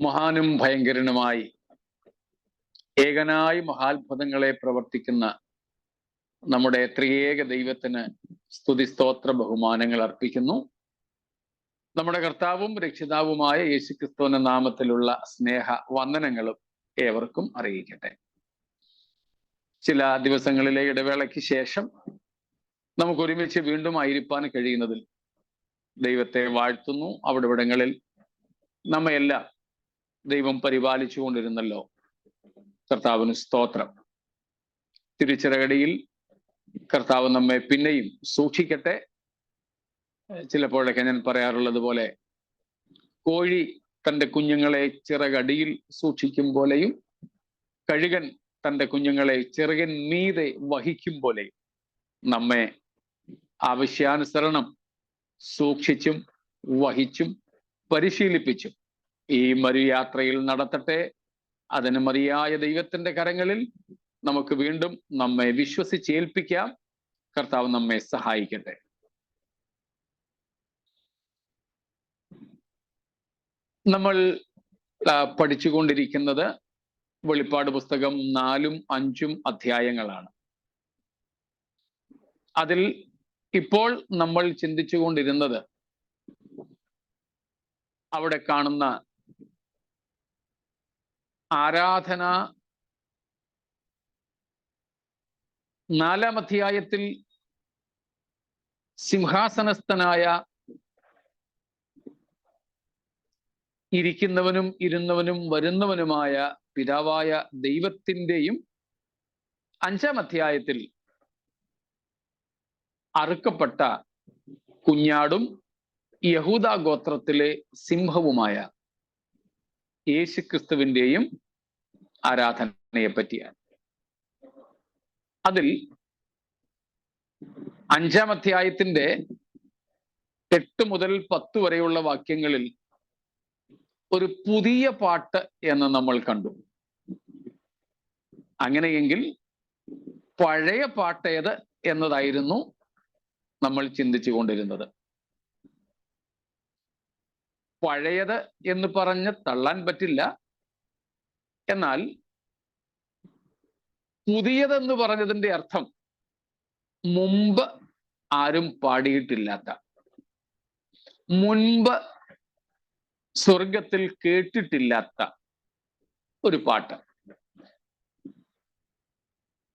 മഹാനും ഭയങ്കരനുമായി ഏകനായി മഹാത്ഭുതങ്ങളെ പ്രവർത്തിക്കുന്ന നമ്മുടെ ത്രിയേക ദൈവത്തിന് സ്തുതി സ്തോത്ര ബഹുമാനങ്ങൾ അർപ്പിക്കുന്നു. നമ്മുടെ കർത്താവും രക്ഷിതാവുമായ യേശുക്രിസ്തുവിന്റെ നാമത്തിലുള്ള സ്നേഹ വന്ദനങ്ങളും ഏവർക്കും അറിയിക്കട്ടെ. ചില ദിവസങ്ങളിലെ ഇടവേളയ്ക്ക് ശേഷം നമുക്ക് ഒരുമിച്ച് വീണ്ടും ആയിരിക്കാൻ കഴിയുന്നതിൽ ദൈവത്തെ വാഴ്ത്തുന്നു. അവിടെവിടങ്ങളിൽ നമ്മയെല്ലാം ദൈവം പരിപാലിച്ചു കൊണ്ടിരുന്നല്ലോ. കർത്താവിന് സ്തോത്രം. തിരുച്ചിറകടിയിൽ കർത്താവ് നമ്മെ പിന്നെയും സൂക്ഷിക്കട്ടെ. ചിലപ്പോഴൊക്കെ ഞാൻ പറയാറുള്ളത് പോലെ കോഴി തൻ്റെ കുഞ്ഞുങ്ങളെ ചിറകടിയിൽ സൂക്ഷിക്കും പോലെയും കഴുകൻ തൻ്റെ കുഞ്ഞുങ്ങളെ ചിറകിൻ മീതെ വഹിക്കും പോലെയും നമ്മെ ആവശ്യാനുസരണം സൂക്ഷിച്ചും വഹിച്ചും പരിശീലിപ്പിച്ചും ഈ മരുയാത്രയിൽ നടത്തട്ടെ. അതിന് മതിയായ ദൈവത്തിന്റെ കരങ്ങളിൽ നമുക്ക് വീണ്ടും നമ്മെ വിശ്വസിച്ചേൽപ്പിക്കാം. കർത്താവ് നമ്മെ സഹായിക്കട്ടെ. നമ്മൾ പഠിച്ചുകൊണ്ടിരിക്കുന്നത് വെളിപ്പാട് പുസ്തകം 4ഉം 5ഉം അധ്യായങ്ങളാണ്. അതിൽ ഇപ്പോൾ നമ്മൾ ചിന്തിച്ചുകൊണ്ടിരുന്നത് അവിടെ കാണുന്ന ആരാധന 4ാം അധ്യായത്തിൽ സിംഹാസനസ്ഥനായ ഇരിക്കുന്നവനും ഇരുന്നവനും വരുന്നവനുമായ പിതാവായ ദൈവത്തിൻ്റെയും 5ാം അധ്യായത്തിൽ അറുക്കപ്പെട്ട കുഞ്ഞാടും യഹൂദ ഗോത്രത്തിലെ സിംഹവുമായ യേശുക്രിസ്തുവിൻ്റെയും ആരാധനയെ പറ്റിയാണ്. അതിൽ 5ാം അധ്യായത്തിന്റെ 8 മുതൽ 10 വരെയുള്ള വാക്യങ്ങളിൽ ഒരു പുതിയ പാട്ട് എന്ന് നമ്മൾ കണ്ടു. അങ്ങനെയെങ്കിൽ പഴയ പാട്ടേത് എന്നതായിരുന്നു നമ്മൾ ചിന്തിച്ചു കൊണ്ടിരുന്നത്. പഴയത് എന്ന് പറഞ്ഞ് തള്ളാൻ പറ്റില്ല. എന്നാൽ പുതിയതെന്ന് പറഞ്ഞതിൻ്റെ അർത്ഥം മുമ്പ് ആരും പാടിയിട്ടില്ലാത്ത, മുൻപ് സ്വർഗത്തിൽ കേട്ടിട്ടില്ലാത്ത ഒരു പാട്ട്.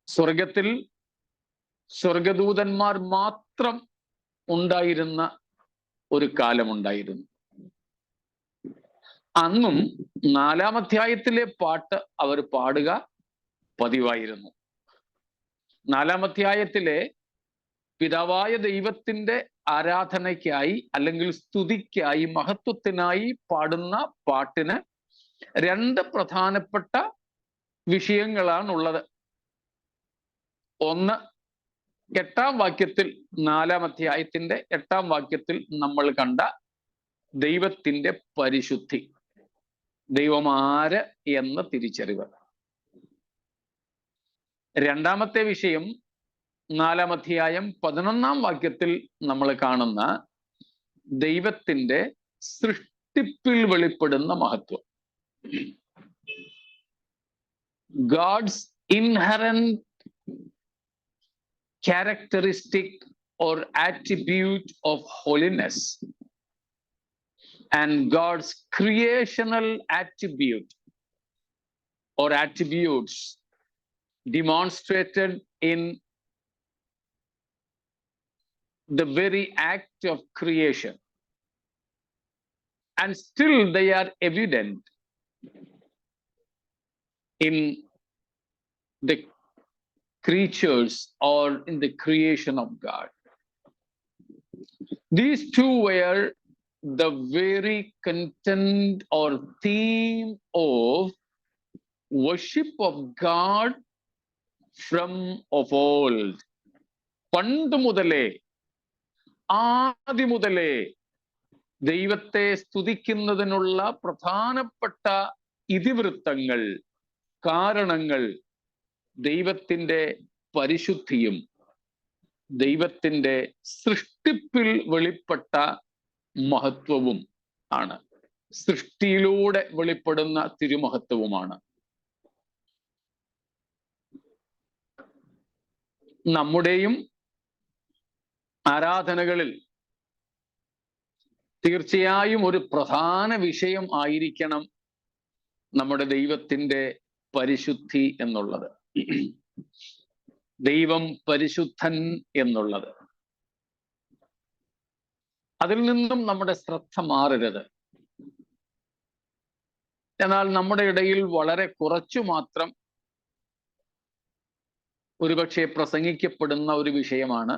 സ്വർഗത്തിൽ സ്വർഗദൂതന്മാർ മാത്രം ഉണ്ടായിരുന്ന ഒരു കാലമുണ്ടായിരുന്നു. അന്നും 4ാം അധ്യായത്തിലെ പാട്ട് അവർ പാടുക പതിവായിരുന്നു. 4ാം അധ്യായത്തിലെ പിതാവായ ദൈവത്തിന്റെ ആരാധനയ്ക്കായി അല്ലെങ്കിൽ സ്തുതിക്കായി മഹത്വത്തിനായി പാടുന്ന പാട്ടിന് 2 പ്രധാനപ്പെട്ട വിഷയങ്ങളാണുള്ളത്. ഒന്ന്, 8ാം വാക്യത്തിൽ 4ാം അധ്യായത്തിന്റെ 8ാം വാക്യത്തിൽ നമ്മൾ കണ്ട ദൈവത്തിന്റെ പരിശുദ്ധി, ദൈവം ആര് എന്ന തിരിച്ചറിവ്. 2ാമത്തെ വിഷയം 4ാം അധ്യായം 11ാം വാക്യത്തിൽ നമ്മൾ കാണുന്ന ദൈവത്തിന്റെ സൃഷ്ടിപ്പിൽ വെളിപ്പെടുന്ന മഹത്വം. God's inherent characteristic or attribute of holiness and God's creational attribute or attributes demonstrated in the very act of creation, and still they are evident in the creatures or in the creation of God. These two were the very content or theme of worship of God from of old. പണ്ട് മുതലേ, ആദി മുതലേ ദൈവത്തെ സ്തുതിക്കുന്നതിനുള്ള പ്രധാനപ്പെട്ട ഇതിവൃത്തങ്ങൾ, കാരണങ്ങൾ ദൈവത്തിൻ്റെ പരിശുദ്ധിയും ദൈവത്തിൻ്റെ സൃഷ്ടിപ്പിൽ വെളിപ്പെട്ട മഹത്വവും ആണ്. സൃഷ്ടിയിലൂടെ വെളിപ്പെടുന്ന തിരുമഹത്വവുമാണ്. നമ്മുടെയും ആരാധനകളിൽ തീർച്ചയായും ഒരു പ്രധാന വിഷയം ആയിരിക്കണം നമ്മുടെ ദൈവത്തിൻ്റെ പരിശുദ്ധി എന്നുള്ളത്. ദൈവം പരിശുദ്ധൻ എന്നുള്ളത്. അതിൽ നിന്നും നമ്മുടെ ശ്രദ്ധ മാറരുത്. എന്നാൽ നമ്മുടെ ഇടയിൽ വളരെ കുറച്ചു മാത്രം ഒരുപക്ഷെ പ്രസംഗിക്കപ്പെടുന്ന ഒരു വിഷയമാണ്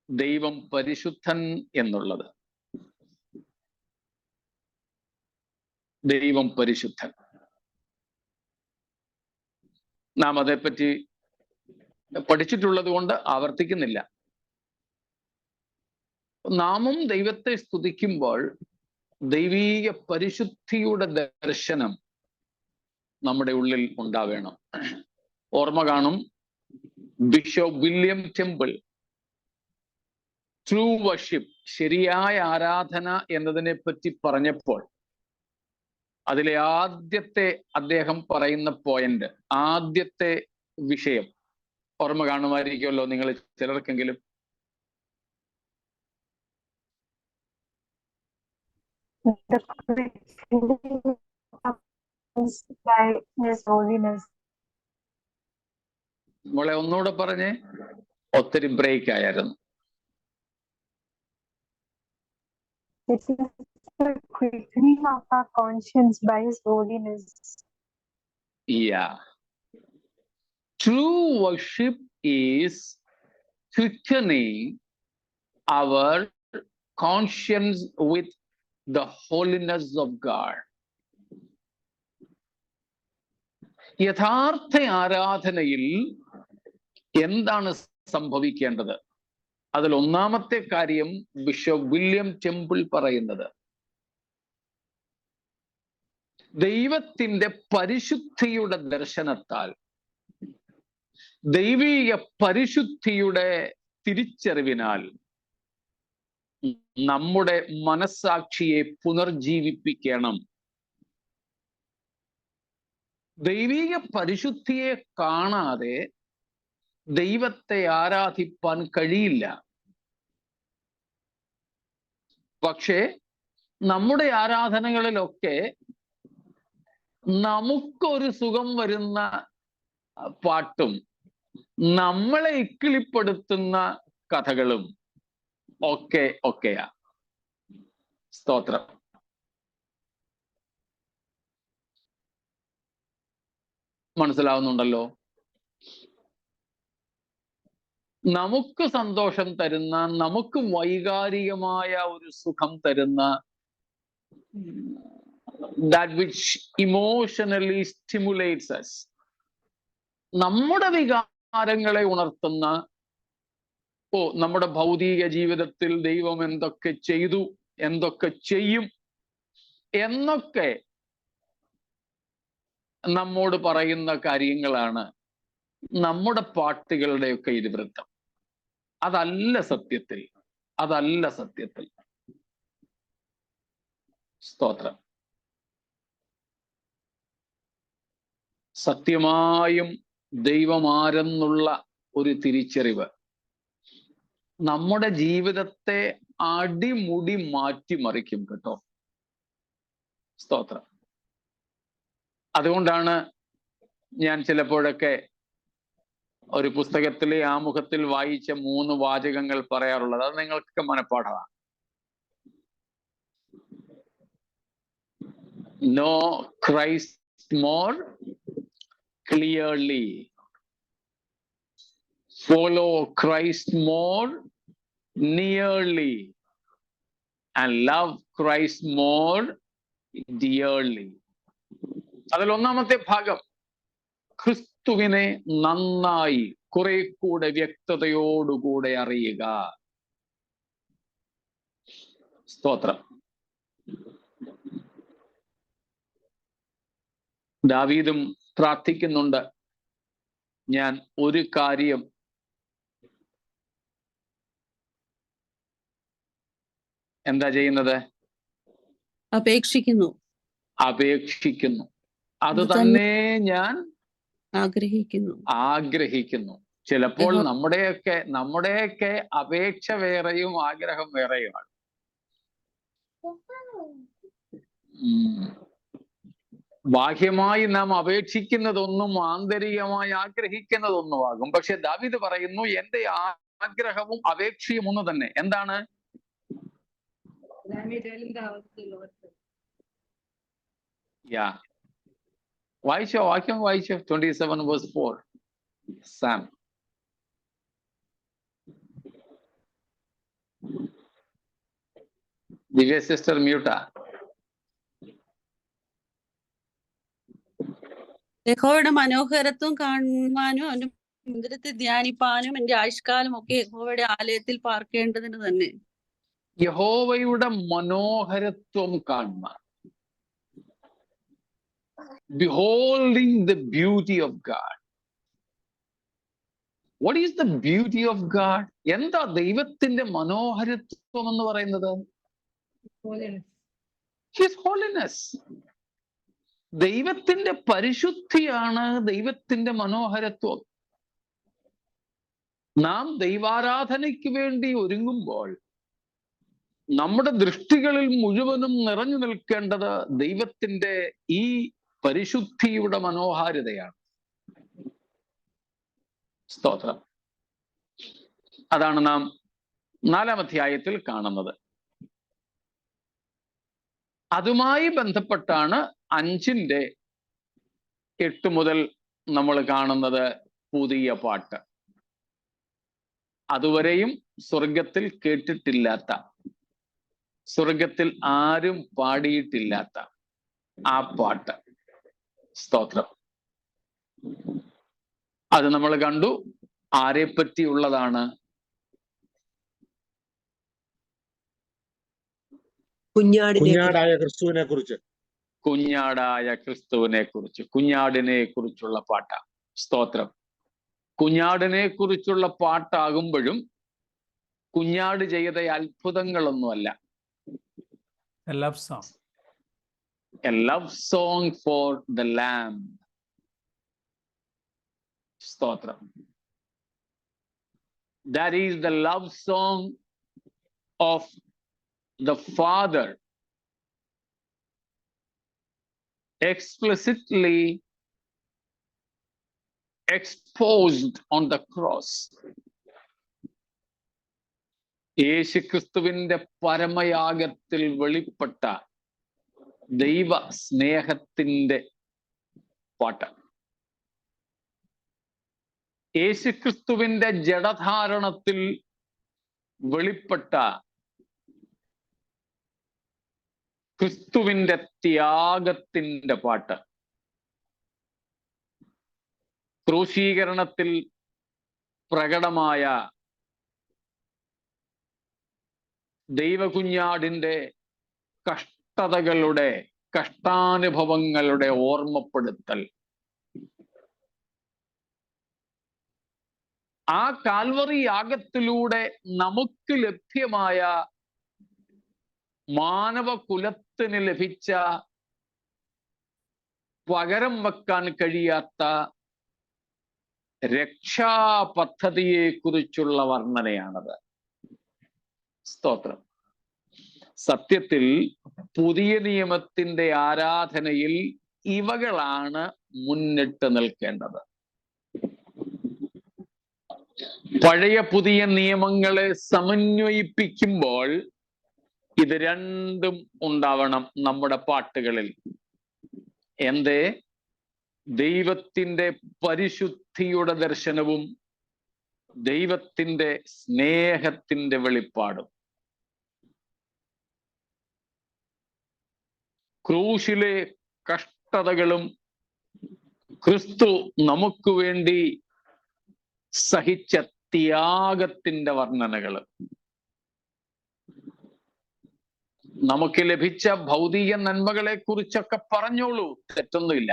ദൈവം പരിശുദ്ധൻ എന്നുള്ളത്. ദൈവം പരിശുദ്ധൻ. നാം അതേപ്പറ്റി പഠിച്ചിട്ടുള്ളത് കൊണ്ട് ആവർത്തിക്കുന്നില്ല. നാമും ദൈവത്തെ സ്തുതിക്കുമ്പോൾ ദൈവീക പരിശുദ്ധിയുടെ ദർശനം നമ്മുടെ ഉള്ളിൽ ഉണ്ടാവേണം. ഓർമ്മ കാണും, bishop William temple true worship, ശരിയായ ആരാധന എന്നതിനെ പറ്റി പറഞ്ഞപ്പോൾ അതിലെ ആദ്യത്തെ അദ്ദേഹം പറയുന്ന പോയിന്റ്, ആദ്യത്തെ വിഷയം ഓർമ്മ കാണുമായിരിക്കുമല്ലോ നിങ്ങൾ ചിലർക്കെങ്കിലും. മോളെ ഒന്നുകൂടെ പറഞ്ഞേ, ഒത്തിരി ബ്രേക്ക് ആയിരുന്നു. It is the quickening of our conscience by His holiness. Yeah. True worship is quickening our conscience with the holiness of God. യഥാർത്ഥ ആരാധനയിൽ എന്താണ് സംഭവിക്കേണ്ടത്? അതിൽ ഒന്നാമത്തെ കാര്യം ബിഷപ്പ് വില്യം ടെമ്പിൾ പറയുന്നത്, ദൈവത്തിൻ്റെ പരിശുദ്ധിയുടെ ദർശനത്താൽ, ദൈവീക പരിശുദ്ധിയുടെ തിരിച്ചറിവിനാൽ നമ്മുടെ മനസ്സാക്ഷിയെ പുനർജീവിപ്പിക്കണം. ദൈവീക പരിശുദ്ധിയെ കാണാതെ ദൈവത്തെ ആരാധിപ്പാൻ കഴിയില്ല. പക്ഷേ നമ്മുടെ ആരാധനകളിലൊക്കെ നമുക്കൊരു സുഖം വരുന്ന പാട്ടും നമ്മളെ ഇക്കിളിപ്പെടുത്തുന്ന കഥകളും ഒക്കെയാ. സ്തോത്രം. മനസ്സിലാവുന്നുണ്ടല്ലോ? നമുക്ക് സന്തോഷം തരുന്ന, നമുക്ക് വൈകാരികമായ ഒരു സുഖം തരുന്ന, that which emotionally stimulates us, നമ്മുടെ വികാരങ്ങളെ ഉണർത്തുന്ന, നമ്മുടെ ഭൗതിക ജീവിതത്തിൽ ദൈവം എന്തൊക്കെ ചെയ്തു, എന്തൊക്കെ ചെയ്യും എന്നൊക്കെ നമ്മോട് പറയുന്ന കാര്യങ്ങളാണ് നമ്മുടെ പാട്ടുകളുടെയൊക്കെ ഇതിവൃത്തം. അതല്ല സത്യത്തിൽ, അതല്ല സത്യത്തിൽ. സ്തോത്രം. സത്യമായും ദൈവമാരെന്നുള്ള ഒരു തിരിച്ചറിവ് നമ്മുടെ ജീവിതത്തെ അടിമുടി മാറ്റിമറിക്കും കേട്ടോ. സ്തോത്രം. അതുകൊണ്ടാണ് ഞാൻ ചിലപ്പോഴൊക്കെ ഒരു പുസ്തകത്തിലെ ആമുഖത്തിൽ വായിച്ച 3 വാചകങ്ങൾ പറയാറുള്ളത്. അത് നിങ്ങൾക്ക് മനഃപ്പാഠമാണ്. Know Christ more clearly, follow Christ more nearly, and love Christ more dearly. അതിൽ ഒന്നാമത്തെ ഭാഗം, ക്രിസ്തുവിനെ നന്നായി കുറെ കൂടെ വ്യക്തതയോടുകൂടെ അറിയുക. സ്തോത്രം. ദാവീദും പ്രാർത്ഥിക്കുന്നുണ്ട്, ഞാൻ ഒരു കാര്യം എന്താ ചെയ്യുന്നത്? അപേക്ഷിക്കുന്നു. അപേക്ഷിക്കുന്നു. അത് അത് തന്നെ ഞാൻ ആഗ്രഹിക്കുന്നു. ചിലപ്പോൾ നമ്മുടെയൊക്കെ അപേക്ഷ വേറെയും ആഗ്രഹം വേറെയുമാണ്. ബാഹ്യമായി നാം അപേക്ഷിക്കുന്നതൊന്നും ആന്തരികമായി ആഗ്രഹിക്കുന്നതൊന്നുമാകും. പക്ഷെ ദാവീദ് പറയുന്നു, എന്റെ ആഗ്രഹവും അപേക്ഷയും ഒന്ന് തന്നെ. എന്താണ്? വാക്യം വായിച്ചോ 27:4 സാം. ദിവ്യ സിസ്റ്റർ മ്യൂട്ടാ. യഹോവയുടെ മനോഹരത്വം കാണുവാനും അവന്റെ മന്ദിരത്തെ ധ്യാനിപ്പാനും എന്റെ ആയുഷ്കാലം ഒക്കെ യഹോവയുടെ ആലയത്തിൽ പാർക്കേണ്ടതിന് തന്നെ. യഹോവയുടെ മനോഹരത്വം കാണുവാൻ. Beholding the beauty of God. What is the beauty of God? എന്താ ദൈവത്തിന്റെ മനോഹരത്വം എന്ന് പറയുന്നത്? His holiness. ദൈവത്തിന്റെ പരിശുദ്ധിയാണ് ദൈവത്തിന്റെ മനോഹരത്വം. നാം ദൈവാരാധനയ്ക്ക് വേണ്ടി ഒരുങ്ങുമ്പോൾ നമ്മുടെ ദൃഷ്ടികളിൽ മുഴുവനും നിറഞ്ഞു നിൽക്കേണ്ടത് ദൈവത്തിന്റെ ഈ പരിശുദ്ധിയുടെ മനോഹാരിതയാണ്. സ്തോത്രം. അതാണ് നാം 4-ാം അധ്യായത്തിൽ കാണുന്നത്. അതുമായി ബന്ധപ്പെട്ടാണ് 5:8 മുതൽ നമ്മൾ കാണുന്നത് പുതിയ പാട്ട്. അതുവരെയും സ്വർഗത്തിൽ കേട്ടിട്ടില്ലാത്ത, സ്വർഗത്തിൽ ആരും പാടിയിട്ടില്ലാത്ത ആ പാട്ട്. സ്തോത്രം. അത് നമ്മൾ കണ്ടു. ആരെ പറ്റിയുള്ളതാണ്? കുഞ്ഞാടായ ക്രിസ്തുവിനെ കുറിച്ച്. കുഞ്ഞാടിനെ കുറിച്ചുള്ള പാട്ടാ. സ്തോത്രം. കുഞ്ഞാടിനെ കുറിച്ചുള്ള പാട്ടാകുമ്പോഴും കുഞ്ഞാട് ചെയ്ത അത്ഭുതങ്ങളൊന്നുമല്ല. A love song. A love song for the Lamb. സ്തോത്രം. That is the love song of the Father explicitly exposed on the cross. യേശുക്രിസ്തുവിന്റെ പരമയാഗത്തിൽ വെളിപ്പെട്ട ദൈവ സ്നേഹത്തിന്റെ പാട്ട്. യേശുക്രിസ്തുവിന്റെ ജഡധാരണത്തിൽ വെളിപ്പെട്ട ക്രിസ്തുവിന്റെ ത്യാഗത്തിന്റെ പാട്ട്. ക്രൂശീകരണത്തിൽ പ്രകടമായ ദൈവകുഞ്ഞാടിന്റെ കഷ്ടാനുഭവങ്ങളുടെ ഓർമ്മപ്പെടുത്തൽ. ആ കാൽവറി യാഗത്തിലൂടെ നമുക്ക് ലഭ്യമായ മാനവകുലത്തിന് ലഭിച്ച പകരം വെക്കാൻ കഴിയാത്ത രക്ഷാപദ്ധതിയെ കുറിച്ചുള്ള വർണ്ണനയാണത്. സ്തോത്രം. സത്യത്തിൽ പുതിയ നിയമത്തിന്റെ ആരാധനയിൽ ഇവകളാണ് മുന്നിട്ട് നിൽക്കേണ്ടത്. പഴയ പുതിയ നിയമങ്ങളെ സമന്വയിപ്പിക്കുമ്പോൾ ഇത് രണ്ടും ഉണ്ടാവണം നമ്മുടെ പാട്ടുകളിൽ. എന്തേ? ദൈവത്തിന്റെ പരിശുദ്ധിയുടെ ദർശനവും ദൈവത്തിന്റെ സ്നേഹത്തിന്റെ വെളിപ്പാടും. ക്രൂശിലെ കഷ്ടതകളും ക്രിസ്തു നമുക്ക് വേണ്ടി സഹിച്ച ത്യാഗത്തിന്റെ വർണ്ണനകള്. നമുക്ക് ലഭിച്ച ഭൗതിക നന്മകളെ കുറിച്ചൊക്കെ പറഞ്ഞോളൂ, തെറ്റൊന്നുമില്ല.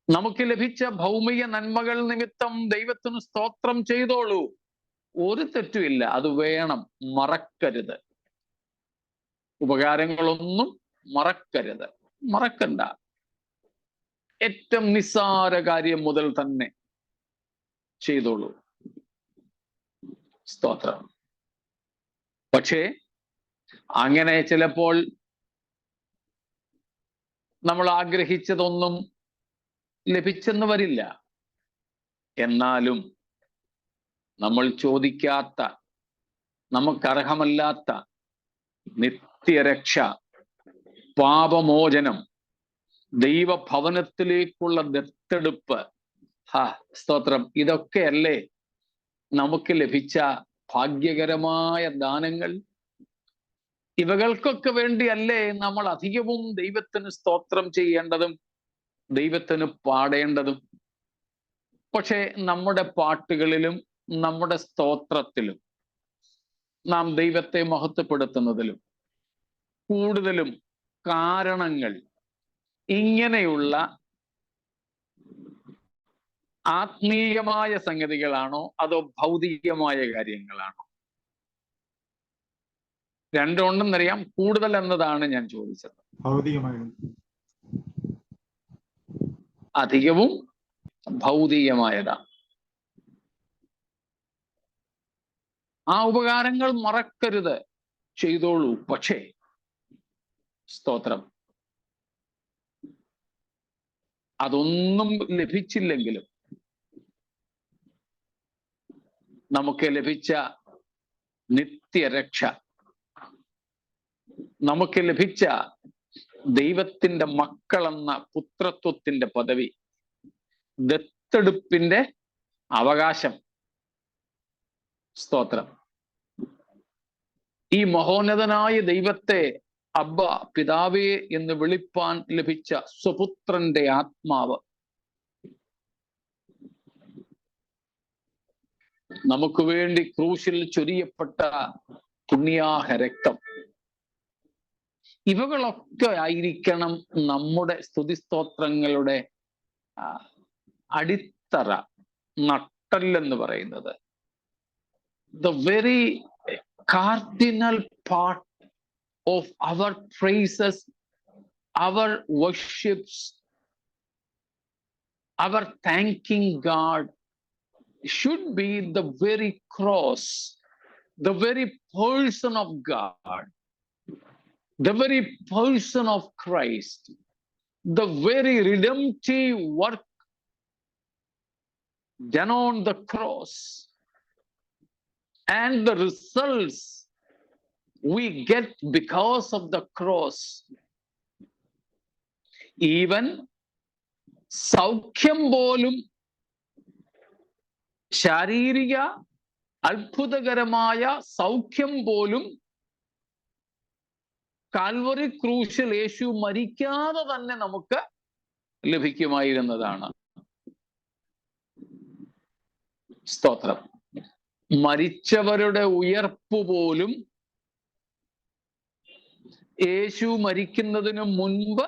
നമുക്ക് ലഭിച്ച ഭൗമിക നന്മകൾ നിമിത്തം ദൈവത്തിന് സ്തോത്രം ചെയ്തോളൂ, ഒരു തെറ്റുമില്ല. അത് വേണം, മറക്കരുത്. ഉപകാരങ്ങളൊന്നും മറക്കരുത്, മറക്കണ്ട. ഏറ്റവും നിസ്സാര കാര്യം മുതൽ തന്നെ ചെയ്തോളൂ. സ്തോത്രം. പക്ഷേ അങ്ങനെ ചിലപ്പോൾ നമ്മൾ ആഗ്രഹിച്ചതൊന്നും ലഭിച്ചെന്ന് വരില്ല. എന്നാലും നമ്മൾ ചോദിക്കാത്ത, നമുക്കർഹമല്ലാത്ത നിത്യരക്ഷ, പാപമോചനം, ദൈവഭവനത്തിലേക്കുള്ള ദത്തെടുപ്പ്, സ്തോത്രം, ഇതൊക്കെയല്ലേ നമുക്ക് ലഭിച്ച ഭാഗ്യകരമായ ദാനങ്ങൾ. ഇവകൾക്കൊക്കെ വേണ്ടിയല്ലേ നമ്മൾ അധികവും ദൈവത്തിന് സ്തോത്രം ചെയ്യേണ്ടതും ദൈവത്തിന് പാടേണ്ടതും. പക്ഷെ നമ്മുടെ പാട്ടുകളിലും നമ്മുടെ സ്തോത്രത്തിലും നാം ദൈവത്തെ മഹത്വപ്പെടുത്തുന്നതിലും കൂടുതലും കാരണങ്ങൾ ഇങ്ങനെയുള്ള ആത്മീയമായ സംഗതികളാണോ അതോ ഭൗതികമായ കാര്യങ്ങളാണോ? രണ്ടുണ്ടെന്നറിയാം, കൂടുതൽ എന്നതാണ് ഞാൻ ചോദിച്ചത്. അധികവും ഭൗതികമായതാണ്. ആ ഉപകാരങ്ങൾ മറക്കരുത്, ചെയ്തോളൂ. പക്ഷേ സ്തോത്രം, അതൊന്നും ലഭിച്ചില്ലെങ്കിലും നമുക്ക് ലഭിച്ച നിത്യരക്ഷ, നമുക്ക് ലഭിച്ച ദൈവത്തിന്റെ മക്കളെന്ന പുത്രത്വത്തിന്റെ പദവി, ദത്തെടുപ്പിന്റെ അവകാശം, സ്തോത്രം, ഈ മഹോന്നതനായ ദൈവത്തെ അബ്ബ, പിതാവേ എന്ന് വിളിപ്പാൻ ലഭിച്ച സ്വപുത്രന്റെ ആത്മാവ്, നമുക്ക് വേണ്ടി ക്രൂശിൽ ചൊരിയപ്പെട്ട പുണ്യാഹ രക്തം, ഇവകളൊക്കെ ആയിരിക്കണം നമ്മുടെ സ്തുതിസ്തോത്രങ്ങളുടെ അടിത്തറ, നട്ടെല്ലെന്ന് പറയുന്നത്. The very cardinal part of our praises, our worships, our thanking God should be the very cross, the very person of God, the very person of Christ, the very redemptive work done on the cross, and the results we get because of the cross. Even സൗഖ്യം പോലും, ശാരീരിക അത്ഭുതകരമായ സൗഖ്യം പോലും Calvary ക്രൂശിൽ യേശു മരിക്കാതെ തന്നെ നമുക്ക് ലഭിക്കുമായിരുന്നതാണ്. സ്തോത്രം. മരിച്ചവരുടെ ഉയർപ്പ് പോലും യേശു മരിക്കുന്നതിന് മുൻപ്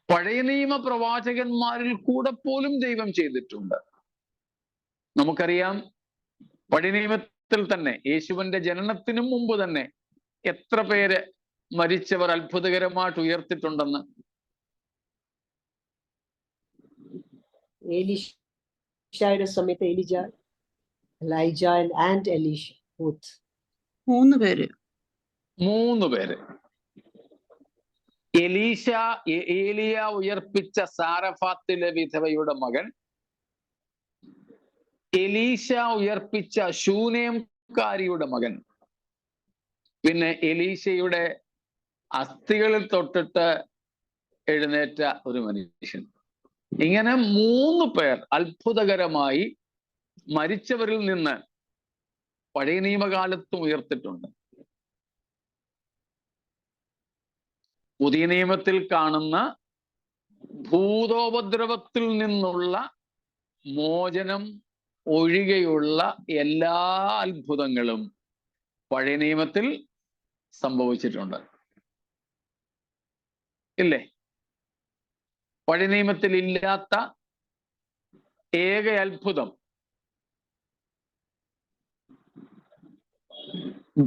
പഴയ നിയമ പ്രവാചകന്മാരിൽ കൂടെ പോലും ദൈവം ചെയ്തിട്ടുണ്ട്. നമുക്കറിയാം, പഴയ നിയമത്തിൽ തന്നെ യേശുവിന്റെ ജനനത്തിനും മുമ്പ് തന്നെ എത്ര പേര് മരിച്ചവർ അത്ഭുതകരമായിട്ട് ഉയർത്തിട്ടുണ്ടെന്ന്. എലീശയുടെ സമയത്ത് എലിജ, എലൈജ ആൻഡ് എലീഷ, മൂന്ന് പേര്. ഏലിയ ഉയർപ്പിച്ച സാരഫാത്തിലെ വിധവയുടെ മകൻ, എലീശ ഉയർപ്പിച്ച ശൂനേംകാരിയുടെ മകൻ, പിന്നെ എലീശയുടെ അസ്ഥികളിൽ തൊട്ടിട്ട് എഴുന്നേറ്റ ഒരു മനുഷ്യൻ. ഇങ്ങനെ 3 പേർ അത്ഭുതകരമായി മരിച്ചവരിൽ നിന്ന് പഴയ നിയമകാലത്തും ഉയർത്തിട്ടുണ്ട്. പുതിയ നിയമത്തിൽ കാണുന്ന ഭൂതോപദ്രവത്തിൽ നിന്നുള്ള മോചനം ഒഴികെയുള്ള എല്ലാ അത്ഭുതങ്ങളും പഴയ നിയമത്തിൽ സംഭവിച്ചിട്ടുണ്ട്, ഇല്ലേ? പഴയ നിയമത്തിൽ ഇല്ലാത്ത ഏക അത്ഭുതം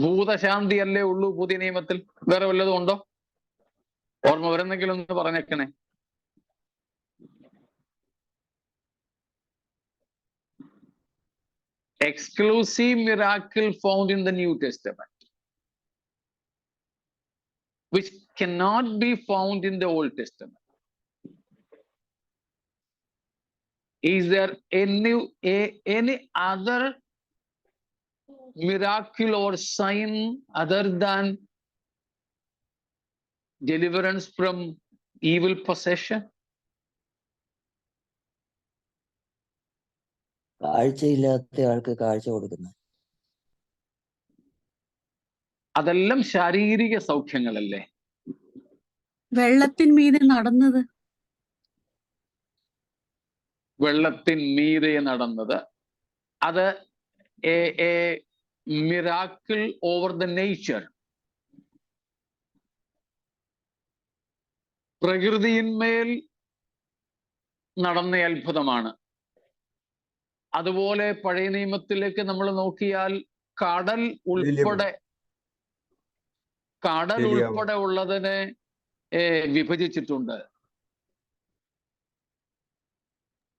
ഭൂതശാന്തി അല്ലേ ഉള്ളൂ പുതിയ നിയമത്തിൽ? വേറെ വല്ലതും ഉണ്ടോ? ഓർമ്മ വരുന്നെങ്കിലും ഒന്ന് പറഞ്ഞേക്കണേ. Exclusive miracle found in the New Testament, which cannot be found in the Old Testament. Is there any other miracle or sign other than deliverance from evil possession? കാഴ്ചയില്ലാത്ത ആൾക്ക് കാഴ്ച കൊടുക്കുന്നത്. അതെല്ലാം ശാരീരിക സൗഖ്യങ്ങളല്ലേ? വെള്ളത്തിന്മീതെ നടന്നത്, വെള്ളത്തിന്മീതെ നടന്നത്, അത് a miracle over the nature. പ്രകൃതിയിന്മേൽ നടന്ന അത്ഭുതമാണ്. അതുപോലെ പഴയ നിയമത്തിലേക്ക് നമ്മൾ നോക്കിയാൽ കടൽ ഉൾപ്പെടെ ഉള്ളതിനെ വിഭജിച്ചിട്ടുണ്ട്.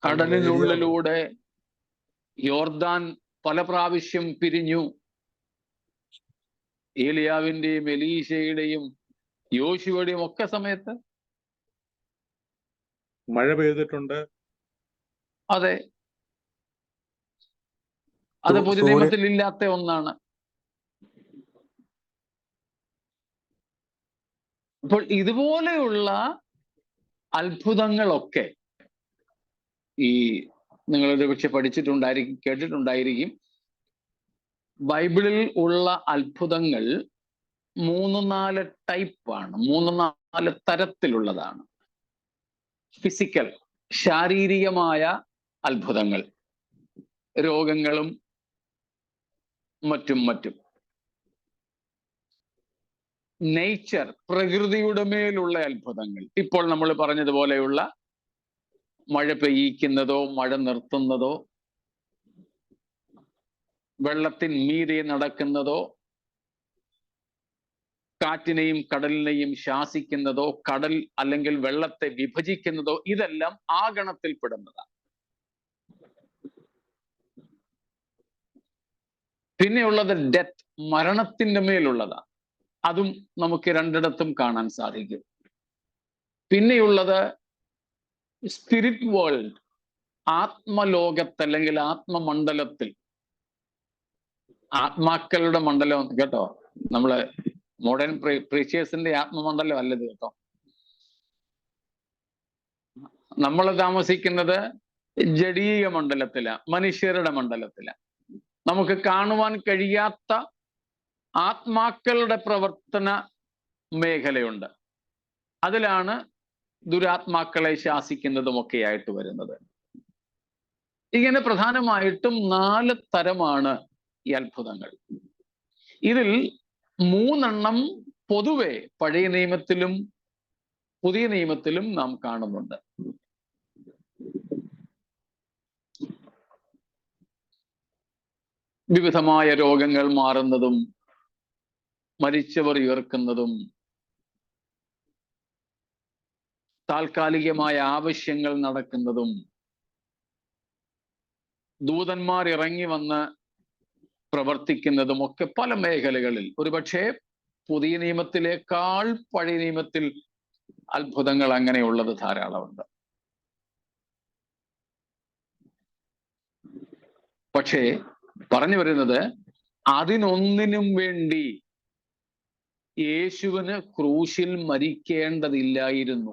കടലിനുള്ളിലൂടെ യോർദാൻ പല പ്രാവശ്യം പിരിഞ്ഞു. ഏലിയാവിന്റെയും എലീശയുടെയും യോശുവയുടെയും ഒക്കെ സമയത്ത് മഴ പെയ്തിട്ടുണ്ട്. അതെ, അത് പുതിയ നിയമത്തിൽ ഇല്ലാത്ത ഒന്നാണ്. അപ്പോൾ ഇതുപോലെയുള്ള അത്ഭുതങ്ങളൊക്കെ ഈ നിങ്ങളൊരു പക്ഷെ പഠിച്ചിട്ടുണ്ടായിരിക്കും, കേട്ടിട്ടുണ്ടായിരിക്കും. ബൈബിളിൽ ഉള്ള അത്ഭുതങ്ങൾ 3-4 ടൈപ്പാണ്, 3-4 തരത്തിലുള്ളതാണ്. ഫിസിക്കൽ, ശാരീരികമായ അത്ഭുതങ്ങൾ, രോഗങ്ങളും മറ്റും. നേച്ചർ, പ്രകൃതിയുടെ മേലുള്ള അത്ഭുതങ്ങൾ. ഇപ്പോൾ നമ്മൾ പറഞ്ഞതുപോലെയുള്ള മഴ പെയ്യിക്കുന്നതോ മഴ നിർത്തുന്നതോ, വെള്ളത്തിന്മീതെ നടക്കുന്നതോ, കാറ്റിനെയും കടലിനെയും ശാസിക്കുന്നതോ, കടൽ അല്ലെങ്കിൽ വെള്ളത്തെ വിഭജിക്കുന്നതോ, ഇതെല്ലാം ആ ഗണത്തിൽപ്പെടുന്നതാണ്. പിന്നെയുള്ളത് ഡെത്ത്, മരണത്തിന്റെ മേലുള്ളതാണ്. അതും നമുക്ക് രണ്ടിടത്തും കാണാൻ സാധിക്കും. പിന്നെയുള്ളത് സ്പിരിറ്റ് വേൾഡ്, ആത്മലോകത്ത് അല്ലെങ്കിൽ ആത്മമണ്ഡലത്തിൽ, ആത്മാക്കളുടെ മണ്ഡലം കേട്ടോ. നമ്മള് മോഡേൺ പ്രീച്ചിയേഴ്സിന്റെ ആത്മമണ്ഡലം അല്ലത് കേട്ടോ. നമ്മൾ താമസിക്കുന്നത് ജഡീയ മണ്ഡലത്തിലാണ്, മനുഷ്യരുടെ മണ്ഡലത്തിലാണ്. നമുക്ക് കാണുവാൻ കഴിയാത്ത ആത്മാക്കളുടെ പ്രവർത്തന മേഖലയുണ്ട്. അതിലാണ് ദുരാത്മാക്കളെ ശാസിക്കുന്നതുമൊക്കെ ആയിട്ട് വരുന്നത്. ഇങ്ങനെ പ്രധാനമായിട്ടും 4 തരമാണ് ഈ അത്ഭുതങ്ങൾ. ഇതിൽ 3 പൊതുവെ പഴയ നിയമത്തിലും പുതിയ നിയമത്തിലും നാം കാണുന്നുണ്ട്. വിവിധമായ രോഗങ്ങൾ മാറുന്നതും, മരിച്ചവർ ഉയർക്കുന്നതും, താൽക്കാലികമായ ആവശ്യങ്ങൾ നടക്കുന്നതും, ദൂതന്മാർ ഇറങ്ങി വന്ന് പ്രവർത്തിക്കുന്നതും ഒക്കെ പല മേഖലകളിൽ. ഒരുപക്ഷെ പുതിയ നിയമത്തിലേക്കാൾ പഴയ നിയമത്തിൽ അത്ഭുതങ്ങൾ അങ്ങനെയുള്ളത് ധാരാളമുണ്ട്. പക്ഷേ പറഞ്ഞു വരുന്നത്, അതിനൊന്നിനും വേണ്ടി യേശുവിന് ക്രൂശിൽ മരിക്കേണ്ടതില്ലായിരുന്നു.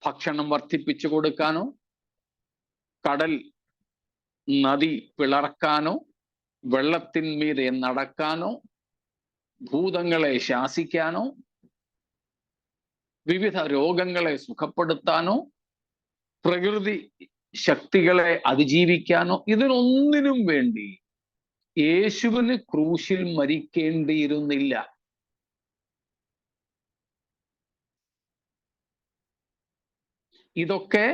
ഭക്ഷണം വർദ്ധിപ്പിച്ചു കൊടുക്കാനോ, കടൽ നദി പിളർക്കാനോ, വെള്ളത്തിന്മീതെ നടക്കാനോ, ഭൂതങ്ങളെ ശാസിക്കാനോ, വിവിധ രോഗങ്ങളെ സുഖപ്പെടുത്താനോ, പ്രകൃതി ശക്തികളെ അതിജീവിക്കാനോ, ഇതിനൊന്നിനും വേണ്ടി യേശുവിന് ക്രൂശിൽ മരിക്കേണ്ടിയിരുന്നില്ല. ഇതൊക്കെ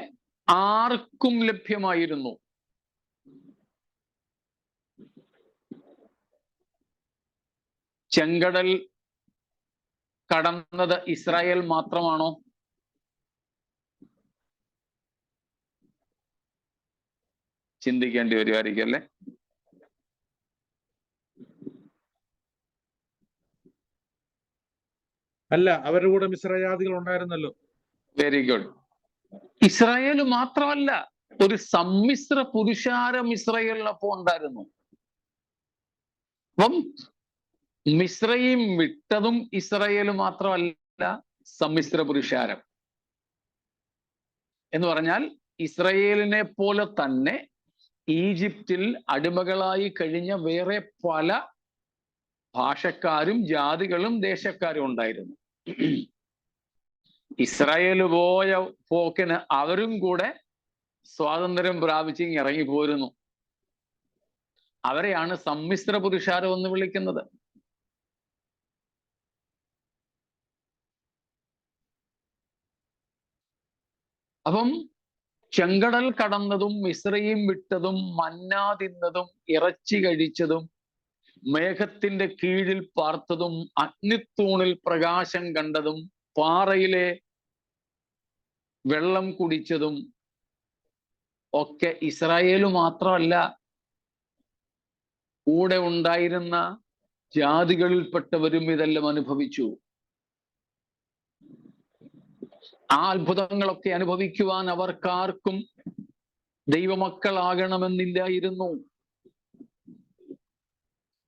ആർക്കും ലഭ്യമായിരുന്നു. ചെങ്കടൽ കടന്നത് ഇസ്രായേൽ മാത്രമാണോ? ചിന്തിക്കേണ്ടി വരുമായിരിക്കും അല്ലേ? അല്ല, അവരുടെ കൂടെ മിശ്രജാതികൾ ഉണ്ടായിരുന്നല്ലോ. Very good. ഇസ്രായേൽ മാത്രമല്ല, ഒരു സമ്മിശ്ര പുരുഷാരം ഇസ്രായേലിനൊപ്പം ഉണ്ടായിരുന്നു. അപ്പം മിശ്രയും വിട്ടതും ഇസ്രായേൽ മാത്രമല്ല, സമ്മിശ്ര പുരുഷാരം എന്ന് പറഞ്ഞാൽ ഇസ്രായേലിനെ പോലെ തന്നെ ഈജിപ്തിൽ അടിമകളായി കഴിഞ്ഞ വേറെ പല ഭാഷക്കാരും ജാതികളും ദേശക്കാരും ഉണ്ടായിരുന്നു. ഇസ്രായേൽ പോയ പോക്കിന് അവരും കൂടെ സ്വാതന്ത്ര്യം പ്രാപിച്ച് ഇറങ്ങി പോരുന്നു. അവരെയാണ് സമ്മിശ്ര പുരുഷാരം എന്ന് വിളിക്കുന്നത്. അപ്പം ചെങ്കടൽ കടന്നതും മിസ്രയീം വിട്ടതും മന്ന തിന്നതും ഇറച്ചി കഴിച്ചതും മേഘത്തിന്റെ കീഴിൽ പാർത്തതും അഗ്നിത്തൂണിൽ പ്രകാശം കണ്ടതും പാറയിലെ വെള്ളം കുടിച്ചതും ഒക്കെ ഇസ്രായേൽ മാത്രമല്ല, കൂടെ ഉണ്ടായിരുന്ന ജാതികളിൽപ്പെട്ടവരും ഇതെല്ലാം അനുഭവിച്ചു. ആ അത്ഭുതങ്ങളൊക്കെ അനുഭവിക്കുവാൻ അവർക്കാർക്കും ദൈവമക്കളാകണമെന്നില്ലായിരുന്നു.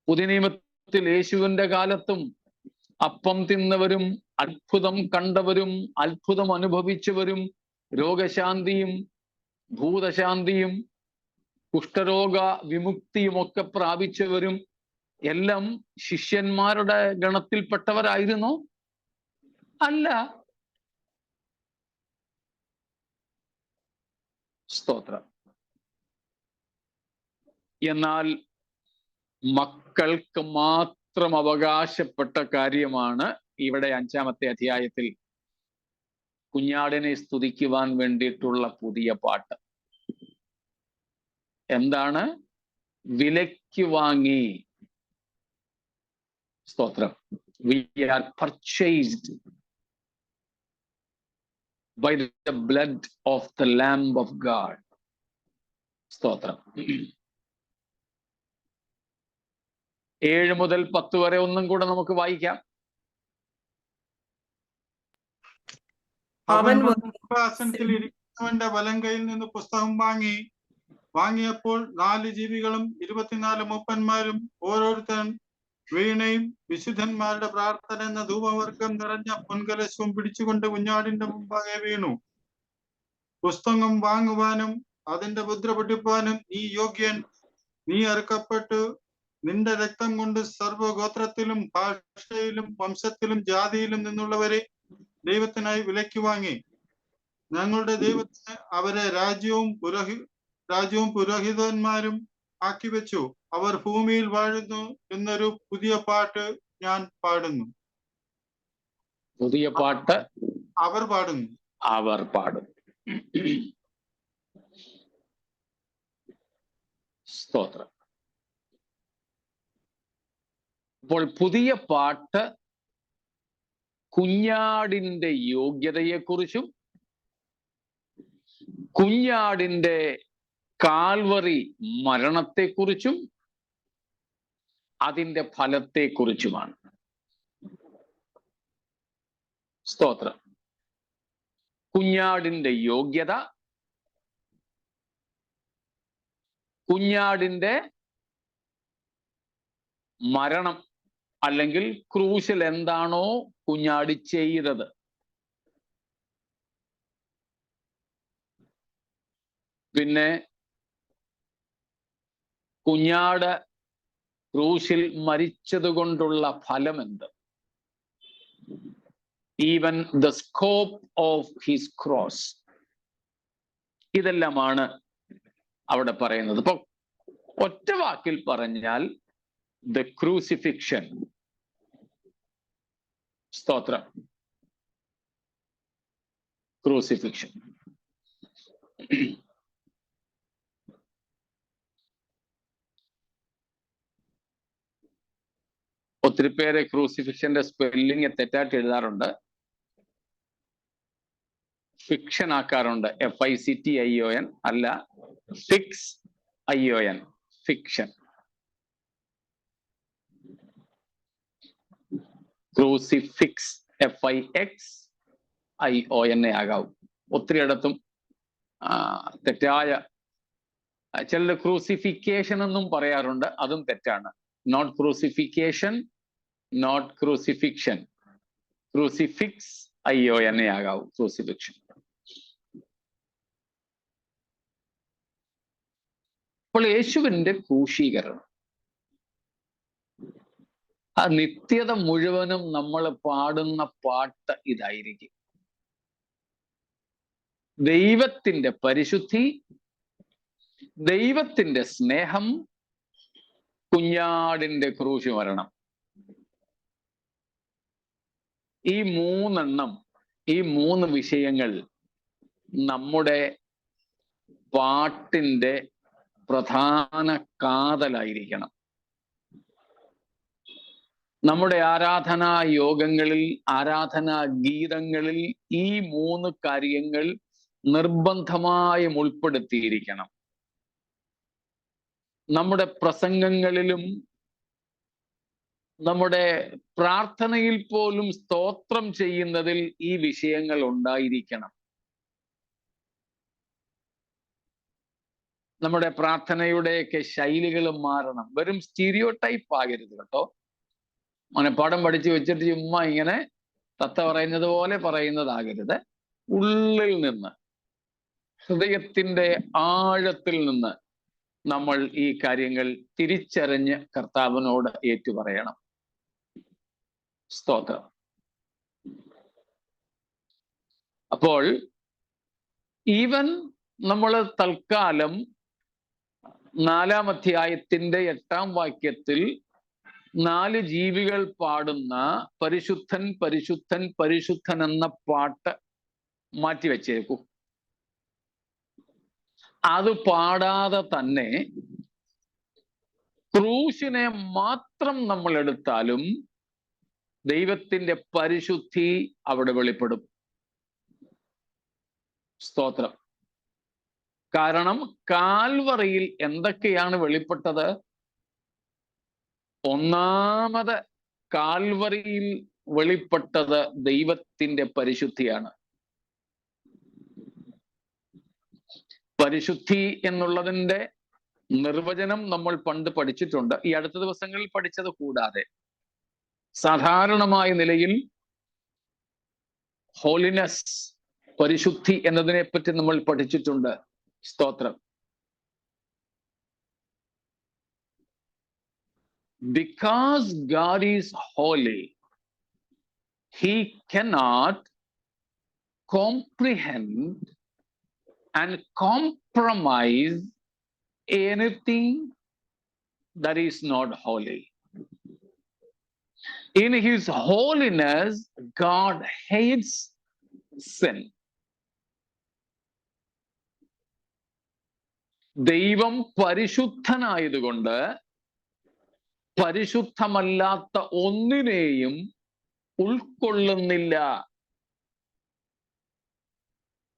പുതിയ നിയമത്തിൽ യേശുവിന്റെ കാലത്തും അപ്പം തിന്നവരും അത്ഭുതം കണ്ടവരും അത്ഭുതം അനുഭവിച്ചവരും രോഗശാന്തിയും ഭൂതശാന്തിയും കുഷ്ഠരോഗ വിമുക്തിയും ഒക്കെ പ്രാപിച്ചവരും എല്ലാം ശിഷ്യന്മാരുടെ ഗണത്തിൽപ്പെട്ടവരായിരുന്നു? അല്ല. സ്തോത്രം. എന്നാൽ മക്കൾക്ക് മാത്രം അവകാശപ്പെട്ട കാര്യമാണ് ഇവിടെ 5-ാമത്തെ അധ്യായത്തിൽ കുഞ്ഞാടിനെ സ്തുതിക്കുവാൻ വേണ്ടിയിട്ടുള്ള പുതിയ പാട്ട്. എന്താണ്? വിലയ്ക്ക് വാങ്ങി. സ്തോത്രം. We are purchased by the blood of the Lamb of God. സ്തോത്രം. 7 മുതൽ 10 വരെ ഒന്നും കൂടെ നമുക്ക് വായിക്കാം. അവൻ സിംഹാസനത്തിൽ ഇരിക്കുന്നവന്റെ വലങ്കയിൽ നിന്ന് പുസ്തകം വാങ്ങിയപ്പോൾ 4 ജീവികളും 24 മൂപ്പന്മാരും ഓരോരുത്തരും വീണയും വിശുദ്ധന്മാരുടെ പ്രാർത്ഥന എന്ന ധൂപവർഗം നിറഞ്ഞ പൊൻകലശവും പിടിച്ചുകൊണ്ട് കുഞ്ഞാടിന്റെ മുമ്പാകെ വീണു. പുസ്തകം വാങ്ങുവാനും അതിന്റെ മുദ്ര പൊട്ടിപ്പാനും നീ യോഗ്യൻ. നീ അറുക്കപ്പെട്ടു നിന്റെ രക്തം കൊണ്ട് സർവ്വഗോത്രത്തിലും ഭാഷയിലും വംശത്തിലും ജാതിയിലും നിന്നുള്ളവരെ ദൈവത്തിനായി വിലയ്ക്ക് വാങ്ങി. ഞങ്ങളുടെ ദൈവത്തിന് അവരെ രാജ്യവും പുരോഹിതന്മാരും ആക്കി വെച്ചു. അവർ ഭൂമിയിൽ വാഴുന്നു എന്നൊരു പുതിയ പാട്ട് ഞാൻ പാടുന്നു. പുതിയ പാട്ട് അവർ പാടുന്നു. അവർ പാടും. സ്തോത്രം. അപ്പോൾ പുതിയ പാട്ട് കുഞ്ഞാടിന്റെ യോഗ്യതയെക്കുറിച്ചും കുഞ്ഞാടിന്റെ കാൽവറി മരണത്തെക്കുറിച്ചും അതിന്റെ ഫലത്തെക്കുറിച്ചുമാണ്. സ്തോത്രം. കുഞ്ഞാടിന്റെ യോഗ്യത, കുഞ്ഞാടിന്റെ മരണം അല്ലെങ്കിൽ ക്രൂശിൽ എന്താണോ കുഞ്ഞാടി ചെയ്തത്, പിന്നെ കുഞ്ഞാട് ക്രൂശിൽ മരിച്ചത് കൊണ്ടുള്ള ഫലം എന്ത്, even the scope of his cross, ഇതെല്ലാമാണ് അവിടെ പറയുന്നത്. ഇപ്പൊ ഒറ്റ വാക്കിൽ പറഞ്ഞാൽ the crucifixion. സ്തോത്രം. crucifixion. ഒത്തിരി പേര് ക്രൂസിഫിക്ഷന്റെ സ്പെല്ലിംഗ് തെറ്റായിട്ട് എഴുതാറുണ്ട്, ഫിക്ഷൻ ആക്കാറുണ്ട്. FICTION അല്ല, fix ION, fiction. Crucifix FIXION ആകാവും. ഒത്തിരി ഇടത്തും തെറ്റായ, ചില ക്രൂസിഫിക്കേഷൻ എന്നും പറയാറുണ്ട്, അതും തെറ്റാണ്. Not crucification, not crucifixion, crucifix ION ആകാവും, ക്രൂസിഫിക്ഷൻ. അപ്പോൾ യേശുവിന്റെ ക്രൂശീകരണം, ആ നിത്യത മുഴുവനും നമ്മൾ പാടുന്ന പാട്ട് ഇതായിരിക്കും. ദൈവത്തിന്റെ പരിശുദ്ധി, ദൈവത്തിന്റെ സ്നേഹം, കുഞ്ഞാടിന്റെ ക്രൂശ് മരണം. ഈ മൂന്നെണ്ണം, ഈ മൂന്ന് വിഷയങ്ങൾ നമ്മുടെ പാട്ടിന്റെ പ്രധാന കാതലായിരിക്കണം. നമ്മുടെ ആരാധനാ യോഗങ്ങളിൽ, ആരാധനാ ഗീതങ്ങളിൽ ഈ മൂന്ന് കാര്യങ്ങൾ നിർബന്ധമായും ഉൾപ്പെടുത്തിയിരിക്കണം. നമ്മുടെ പ്രസംഗങ്ങളിലും നമ്മുടെ പ്രാർത്ഥനയിൽ പോലും സ്തോത്രം ചെയ്യുന്നതിൽ ഈ വിഷയങ്ങൾ ഉണ്ടായിരിക്കണം. നമ്മുടെ പ്രാർത്ഥനയുടെയൊക്കെ ശൈലികൾ മാറണം. വെറും സ്റ്റീരിയോ ടൈപ്പ് ആകരുത് കേട്ടോ. മനപ്പാഠം പഠിച്ചു വെച്ചിട്ട് ചുമ്മാ ഇങ്ങനെ തത്ത പറയുന്നത് പോലെ പറയുന്നതാകരുത്. ഉള്ളിൽ നിന്ന്, ഹൃദയത്തിന്റെ ആഴത്തിൽ നിന്ന് നമ്മൾ ഈ കാര്യങ്ങൾ തിരിച്ചറിഞ്ഞ് കർത്താവിനോട് ഏറ്റുപറയണം. സ്തോത്രം. അപ്പോൾ ഈവൻ നമ്മൾ തൽക്കാലം 4-ാം അധ്യായത്തിന്റെ 8-ാം വാക്യത്തിൽ 4 ജീവികൾ പാടുന്ന പരിശുദ്ധൻ പരിശുദ്ധൻ പരിശുദ്ധൻ എന്ന പാട്ട് മാറ്റിവെച്ചേക്കൂ. അത് പാടാതെ തന്നെ ക്രൂശിനെ മാത്രം നമ്മൾ എടുത്താലും ദൈവത്തിന്റെ പരിശുദ്ധി അവിടെ വെളിപ്പെടും. സ്തോത്രം. കാരണം കാൽവറിയിൽ എന്തൊക്കെയാണ് വെളിപ്പെട്ടത്? ഒന്നാമത് കാൽവറിയിൽ വെളിപ്പെട്ടത് ദൈവത്തിന്റെ പരിശുദ്ധിയാണ്. പരിശുദ്ധി എന്നുള്ളതിന്റെ നിർവചനം നമ്മൾ പണ്ട് പഠിച്ചിട്ടുണ്ട്. ഈ അടുത്ത ദിവസങ്ങളിൽ പഠിച്ചത് കൂടാതെ സാധാരണമായ നിലയിൽ ഹോളിനെസ്, പരിശുദ്ധി എന്നതിനെ പറ്റി നമ്മൾ പഠിച്ചിട്ടുണ്ട്. സ്തോത്രം. Because God is holy, He cannot comprehend and compromise anything that is not holy. In His holiness, God hates sin. ദൈവം പരിശുദ്ധനായതുകൊണ്ട് പരിശുദ്ധമല്ലാത്ത ഒന്നിനെയും ഉൾക്കൊള്ളുന്നില്ല.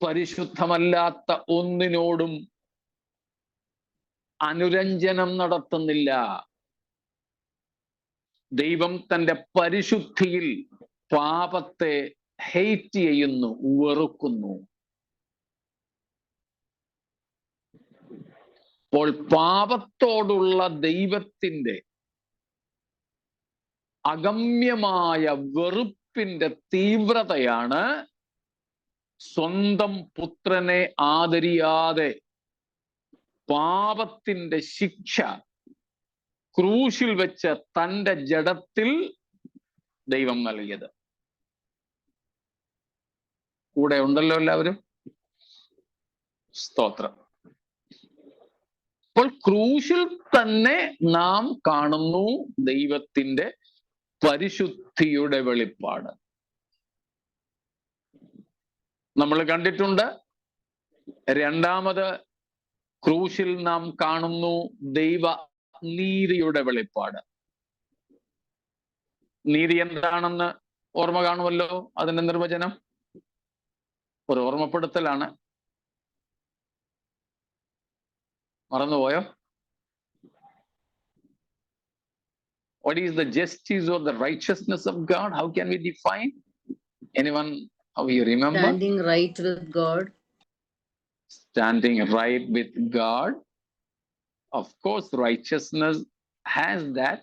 പരിശുദ്ധമല്ലാത്ത ഒന്നിനോടും അനുരഞ്ജനം നടത്തുന്നില്ല. ദൈവം തന്റെ പരിശുദ്ധിയിൽ പാപത്തെ ഹെയ്റ്റ് ചെയ്യുന്നു, വെറുക്കുന്നു. അപ്പോൾ പാപത്തോടുള്ള ദൈവത്തിന്റെ അഗമ്യമായ വെറുപ്പിന്റെ തീവ്രതയാണ് സ്വന്തം പുത്രനെ ആദരിയാതെ പാപത്തിന്റെ ശിക്ഷ ക്രൂശിൽ വെച്ച് തന്റെ ജഡത്തിൽ ദൈവം നൽകിയത്. കൂടെ ഉണ്ടല്ലോ എല്ലാവരും? സ്തോത്രം. അപ്പോൾ ക്രൂശിൽ തന്നെ നാം കാണുന്നു ദൈവത്തിന്റെ പരിശുദ്ധിയുടെ വെളിപ്പാട്. നമ്മൾ കണ്ടിട്ടുണ്ട്. രണ്ടാമത് ക്രൂശിൽ നാം കാണുന്നു ദൈവ നീതിയുടെ വെളിപ്പാട്. നീതി എന്താണെന്ന് ഓർമ്മ കാണുമല്ലോ. അതിന്റെ നിർവചനം ഒരു ഓർമ്മപ്പെടുത്തലാണ്. മറന്നുപോയോ? What is the justice or the righteousness of God? How can we define? Anyone, how you remember? Standing right with God. Standing right with God. Of course, righteousness has that,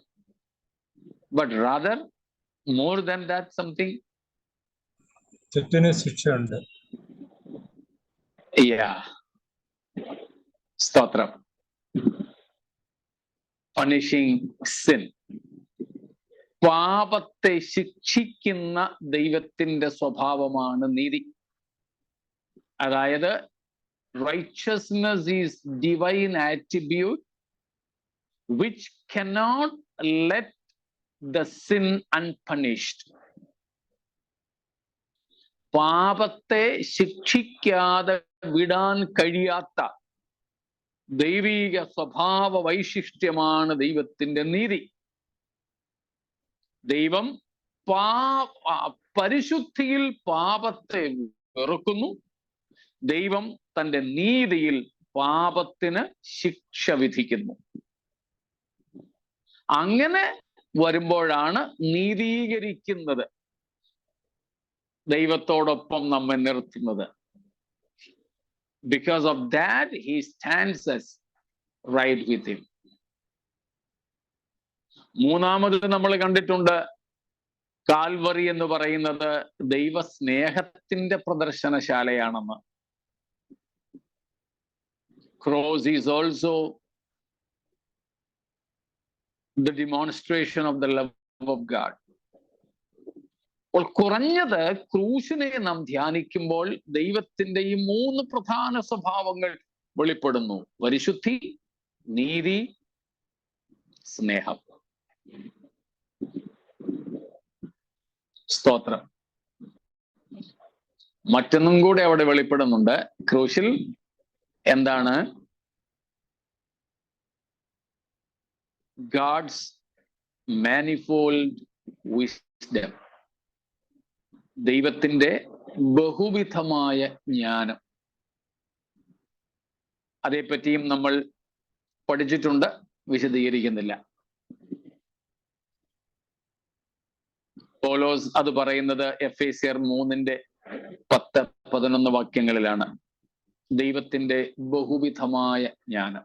but rather more than that, something. തെറ്റിന് ശിക്ഷയുണ്ട്. Yeah. Stotram. Punishing sin. പാപത്തെ ശിക്ഷിക്കുന്ന ദൈവത്തിന്റെ സ്വഭാവമാണ് നീതി. അതായത് righteousness is divine attribute which cannot let the sin unpunished. പാപത്തെ ശിക്ഷിക്കാതെ വിടാൻ കഴിയാത്ത ദൈവിക സ്വഭാവ വൈശിഷ്ട്യമാണ് ദൈവത്തിന്റെ നീതി. ദൈവം പരിശുദ്ധിയിൽ പാപത്തെ വെറുക്കുന്നു. ദൈവം തന്റെ നീതിയിൽ പാപത്തിന് ശിക്ഷ വിധിക്കുന്നു. അങ്ങനെ വരുമ്പോഴാണ് നീതീകരിക്കുന്നത് ദൈവത്തോടൊപ്പം നമ്മെ നിർത്തുന്നത്. Because of that, he stands us right with him. മൂന്നാമത് നമ്മൾ കണ്ടിട്ടുണ്ട്, കാൽവറി എന്ന് പറയുന്നത് ദൈവ സ്നേഹത്തിന്റെ പ്രദർശനശാലയാണെന്ന്. Cross is also the demonstration of the love of God. അപ്പോൾ കുറഞ്ഞത് ക്രൂശിനെ നാം ധ്യാനിക്കുമ്പോൾ ദൈവത്തിന്റെ ഈ മൂന്ന് പ്രധാന സ്വഭാവങ്ങൾ വെളിപ്പെടുന്നു: പരിശുദ്ധി, നീതി, സ്നേഹം. സ്തോത്രം. മറ്റൊന്നും കൂടെ അവിടെ വെളിപ്പെടുന്നുണ്ട്. ക്രൂശിൽ എന്താണ്? God's manifold wisdom. ദൈവത്തിന്റെ ബഹുവിധമായ ജ്ഞാനം. അതേപ്പറ്റിയും നമ്മൾ പഠിച്ചിട്ടുണ്ട്, വിശദീകരിക്കുന്നില്ല. പൗലോസ് അത് പറയുന്നത് എഫേസ്യർ 3:10-11 വാക്യങ്ങളിലാണ്. ദൈവത്തിന്റെ ബഹുവിധമായ ജ്ഞാനം.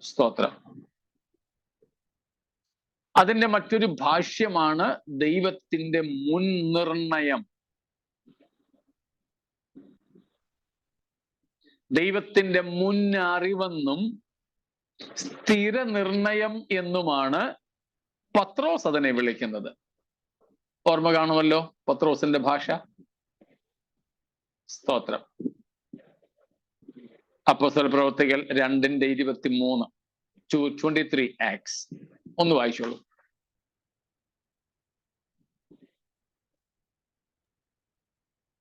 സ്തോത്രം. അതിന്റെ മറ്റൊരു ഭാഷ്യമാണ് ദൈവത്തിന്റെ മുൻനിർണയം. ദൈവത്തിന്റെ മുൻ അറിവെന്നും സ്ഥിര നിർണയം എന്നുമാണ് പത്രോസ് അതിനെ വിളിക്കുന്നത്. ഓർമ്മ കാണുമല്ലോ പത്രോസിന്റെ ഭാഷ. സ്തോത്രം. അപ്പോസ്തല പ്രവൃത്തികൾ 2:23 2:23 ആക്ട്സ്. ഒന്ന് വായിച്ചോളൂ.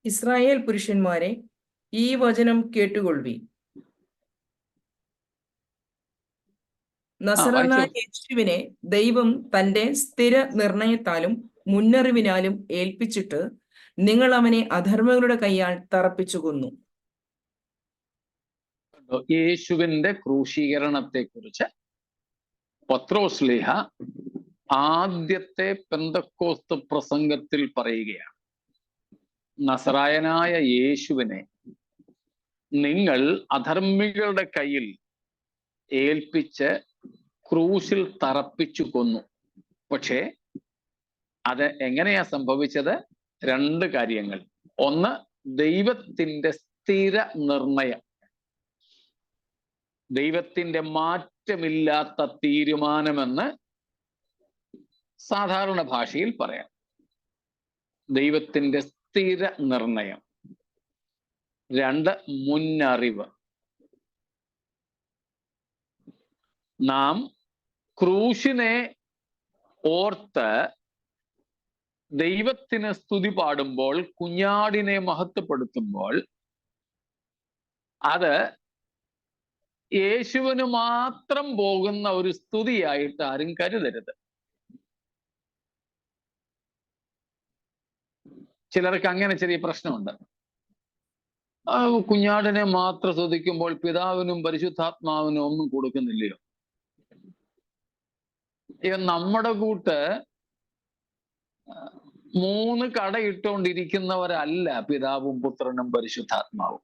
ഇസ്രായേൽ പുരുഷന്മാരെ, ഈ വചനം കേട്ടുകൊള്ളുവീൻ. നസറേയനായ യേശുവിനെ ദൈവം തന്റെ സ്ഥിര നിർണയത്താലും മുന്നറിവിനാലും ഏൽപ്പിച്ചിട്ട് നിങ്ങൾ അവനെ അധർമ്മികളുടെ കൈയാൽ തറപ്പിച്ചു കൊന്നു. യേശുവിന്റെ ക്രൂശീകരണത്തെ കുറിച്ച് പത്രോസ്ലീഹ ആദ്യത്തെ പെന്തക്കോസ്ത് പ്രസംഗത്തിൽ പറയുകയാണ്. നസറായനായ യേശുവിനെ നിങ്ങൾ അധർമ്മികളുടെ കയ്യിൽ ഏൽപ്പിച്ച് ക്രൂശിൽ തറപ്പിച്ചു കൊന്നു. പക്ഷേ അത് എങ്ങനെയാ സംഭവിച്ചത്? 2 കാര്യങ്ങൾ. ഒന്ന്, ദൈവത്തിന്റെ സ്ഥിര നിർണയം, ദൈവത്തിന്റെ മാറ്റമില്ലാത്ത തീരുമാനമെന്ന് സാധാരണ ഭാഷയിൽ പറയാം. ദൈവത്തിന്റെ സ്ഥിര നിർണയം. 2, മുന്നറിവ്. നാം ക്രൂശിനെ ഓർത്ത് ദൈവത്തിന് സ്തുതി പാടുമ്പോൾ, കുഞ്ഞാടിനെ മഹത്വപ്പെടുത്തുമ്പോൾ, അത് യേശുവിന് മാത്രം പോകുന്ന ഒരു സ്തുതിയായിട്ട് ആരും കരുതരുത്. ചിലർക്ക് അങ്ങനെ ചെറിയ പ്രശ്നമുണ്ട്. കുഞ്ഞാടിനെ മാത്രം സ്തുതിക്കുമ്പോൾ പിതാവിനും പരിശുദ്ധാത്മാവിനും ഒന്നും കൊടുക്കുന്നില്ലയോ? നമ്മുടെ കൂട്ട് 3 കടയിട്ടുകൊണ്ടിരിക്കുന്നവരല്ല പിതാവും പുത്രനും പരിശുദ്ധാത്മാവും.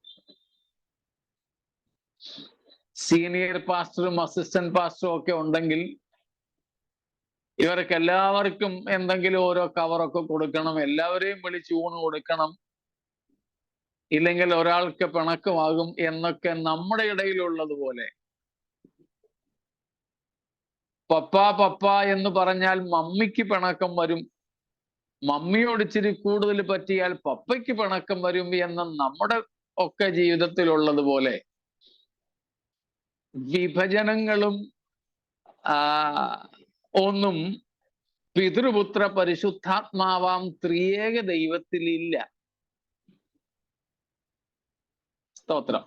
സീനിയർ പാസ്റ്ററും അസിസ്റ്റന്റ് പാസ്റ്ററും ഒക്കെ ഉണ്ടെങ്കിൽ ഇവർക്ക് എല്ലാവർക്കും എന്തെങ്കിലും ഓരോ കവറൊക്കെ കൊടുക്കണം, എല്ലാവരെയും വിളിച്ച് ഊണ് കൊടുക്കണം, ഇല്ലെങ്കിൽ ഒരാൾക്ക് പിണക്കമാകും എന്നൊക്കെ നമ്മുടെ ഇടയിലുള്ളതുപോലെ പപ്പ എന്ന് പറഞ്ഞാൽ മമ്മിക്ക് പിണക്കം വരും, മമ്മിയോട് ഇച്ചിരി കൂടുതൽ പറ്റിയാൽ പപ്പയ്ക്ക് പിണക്കം വരും എന്ന നമ്മുടെ ഒക്കെ ജീവിതത്തിലുള്ളതുപോലെ വിഭജനങ്ങളും ഒന്നും പിതൃപുത്ര പരിശുദ്ധാത്മാവാം ത്രിയേക ദൈവത്തിലില്ല. സ്തോത്രം.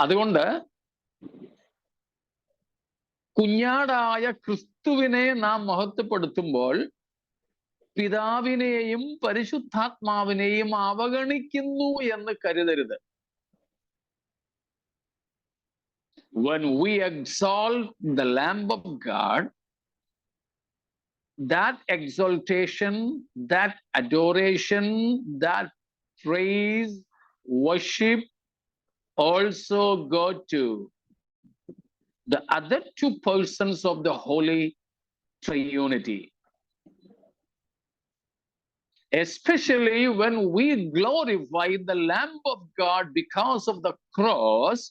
അതുകൊണ്ട് കുഞ്ഞാടായ ക്രിസ്തുവിനെ നാം മഹത്വപ്പെടുത്തുമ്പോൾ പിതാവിനെയും പരിശുദ്ധാത്മാവിനെയും അവഗണിക്കുന്നു എന്ന് കരുതരുത്. When we exalt the Lamb of God, that exaltation, that adoration, that praise, worship also go to the other 2 persons of the Holy Triunity. Especially when we glorify the Lamb of God because of the cross,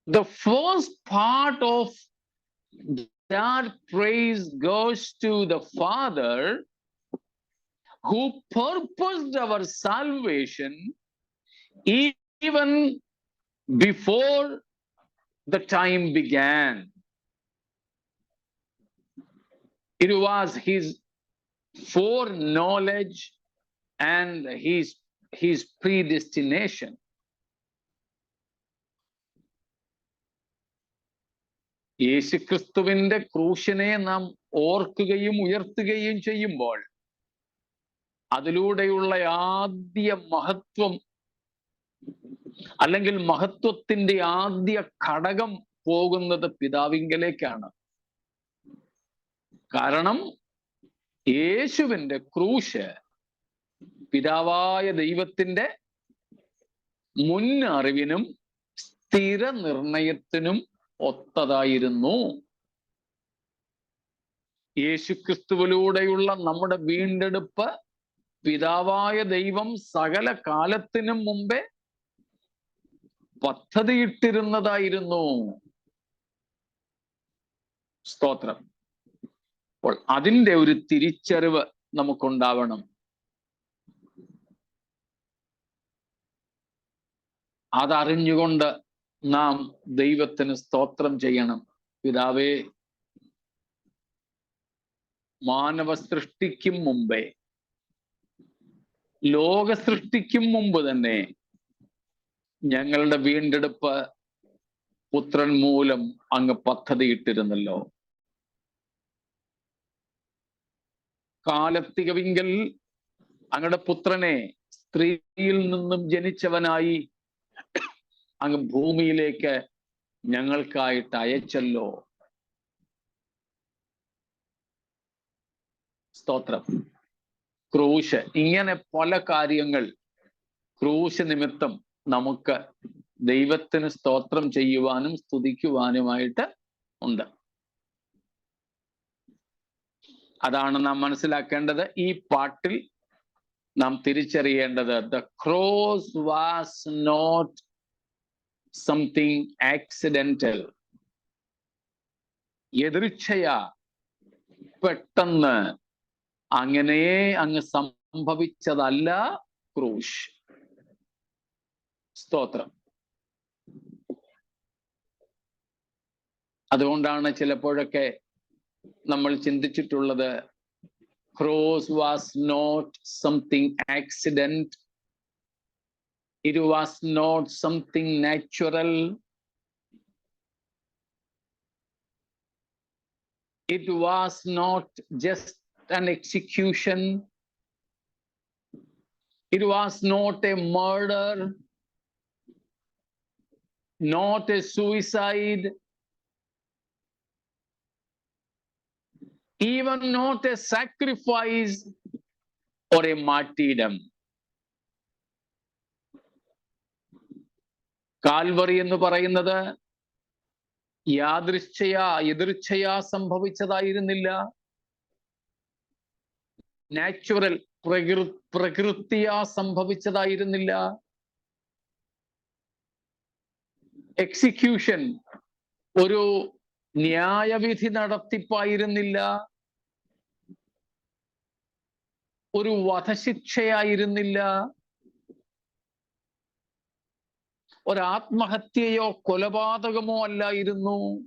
the first part of that praise goes to the Father who purposed our salvation even before the time began. It was his foreknowledge and his predestination. യേശുക്രിസ്തുവിന്റെ ക്രൂശിനെ നാം ഓർക്കുകയും ഉയർത്തുകയും ചെയ്യുമ്പോൾ അതിലൂടെയുള്ള ആദ്യ മഹത്വം അല്ലെങ്കിൽ മഹത്വത്തിന്റെ ആദ്യ ഘടകം പോകുന്നത് പിതാവിങ്കലേക്കാണ്. കാരണം യേശുവിന്റെ ക്രൂശ് പിതാവായ ദൈവത്തിന്റെ മുൻ അറിവിനും സ്ഥിര നിർണയത്തിനും ഒത്തതായിരുന്നു. യേശുക്രിസ്തുവിലൂടെയുള്ള നമ്മുടെ വീണ്ടെടുപ്പ് പിതാവായ ദൈവം സകല കാലത്തിനും മുമ്പേ പദ്ധതിയിട്ടിരുന്നതായിരുന്നു. സ്തോത്രം. അപ്പോൾ അതിൻ്റെ ഒരു തിരിച്ചറിവ് നമുക്കുണ്ടാവണം. അതറിഞ്ഞുകൊണ്ട് നാം ദൈവത്തിന് സ്തോത്രം ചെയ്യണം. പിതാവേ, മാനവ സൃഷ്ടിക്കും മുമ്പേ, ലോക സൃഷ്ടിക്കും മുമ്പ് തന്നെ ഞങ്ങളുടെ വീണ്ടെടുപ്പ് പുത്രൻ മൂലം അങ്ങ് പദ്ധതിയിട്ടിരുന്നല്ലോ. കാലത്തികവിങ്കൽ അങ്ങയുടെ പുത്രനെ സ്ത്രീയിൽ നിന്നും ജനിച്ചവനായി അങ്ങ് ഭൂമിയിലേക്ക് ഞങ്ങൾക്കായിട്ട് അയച്ചല്ലോ. സ്തോത്രം. ക്രൂശ്, ഇങ്ങനെ പല കാര്യങ്ങൾ ക്രൂശ് നിമിത്തം നമുക്ക് ദൈവത്തിന് സ്തോത്രം ചെയ്യുവാനും സ്തുതിക്കുവാനുമായിട്ട് ഉണ്ട്. അതാണ് നാം മനസ്സിലാക്കേണ്ടത്. ഈ പാട്ടിൽ നാം തിരിച്ചറിയേണ്ടത് the cross was not something accidental. എതിർച്ചയാ പെട്ടെന്ന് അങ്ങനെ അങ്ങ് സംഭവിച്ചതല്ല ക്രൂശ്. സ്തോത്രം. അതുകൊണ്ടാണ് ചിലപ്പോഴൊക്കെ നമ്മൾ ചിന്തിച്ചിട്ടുള്ളത് cross was not something accident. It was not something natural. It was not just an execution. It was not a murder, not a suicide, even not a sacrifice or a martyrdom. Calvary എന്ന് പറയുന്നത് എതിർച്ഛയാ സംഭവിച്ചതായിരുന്നില്ല. Natural പ്രകൃതിയാ സംഭവിച്ചതായിരുന്നില്ല. Execution ഒരു ന്യായവിധി നടത്തിപ്പായിരുന്നില്ല. ഒരു വധശിക്ഷയായിരുന്നില്ല. ഒരാത്മഹത്യയോ കൊലപാതകമോ അല്ലായിരുന്നു.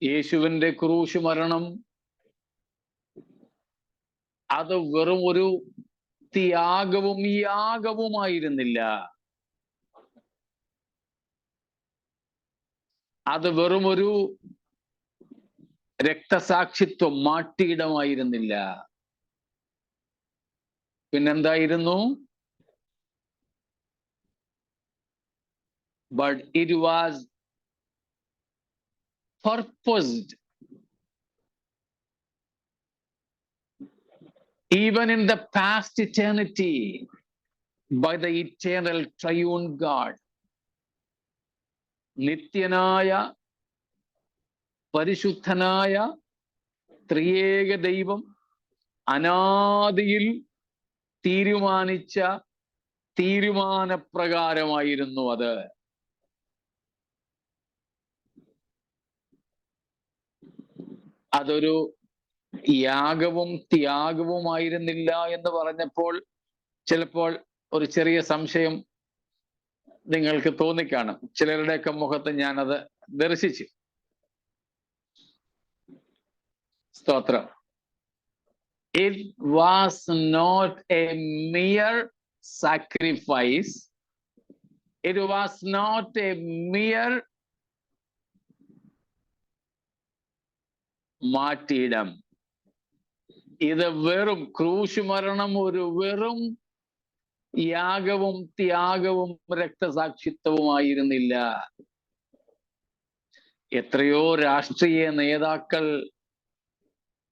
യേശുവിന്റെ ക്രൂശ് മരണം അത് വെറും ഒരു ത്യാഗവും യാഗവുമായിരുന്നില്ല. അത് വെറും ഒരു രക്തസാക്ഷിത്വം മാട്ടിയിടമായിരുന്നില്ല. പിന്നെന്തായിരുന്നു? But it was purposed even in the past eternity by the eternal triune God. നിത്യനായ പരിശുദ്ധനായ ത്രിയേക ദൈവം അനാദിയിൽ തീരുമാനിച്ച തീരുമാനപ്രകാരമായിരുന്നു അത്. അതൊരു യാഗവും ത്യാഗവുമായിരുന്നില്ല എന്ന് പറഞ്ഞപ്പോൾ ചിലപ്പോൾ ഒരു ചെറിയ സംശയം നിങ്ങൾക്ക് തോന്നിക്കാണും. ചിലരുടെയൊക്കെ മുഖത്ത് ഞാനത് ദർശിച്ചു. സ്തോത്രം. It was not a mere sacrifice. It was not a mere മാറ്റിയിടം. ഇത് വെറും ക്രൂശ് മരണം ഒരു വെറും യാഗവും ത്യാഗവും രക്തസാക്ഷിത്വവുമായിരുന്നില്ല. എത്രയോ രാഷ്ട്രീയ നേതാക്കൾ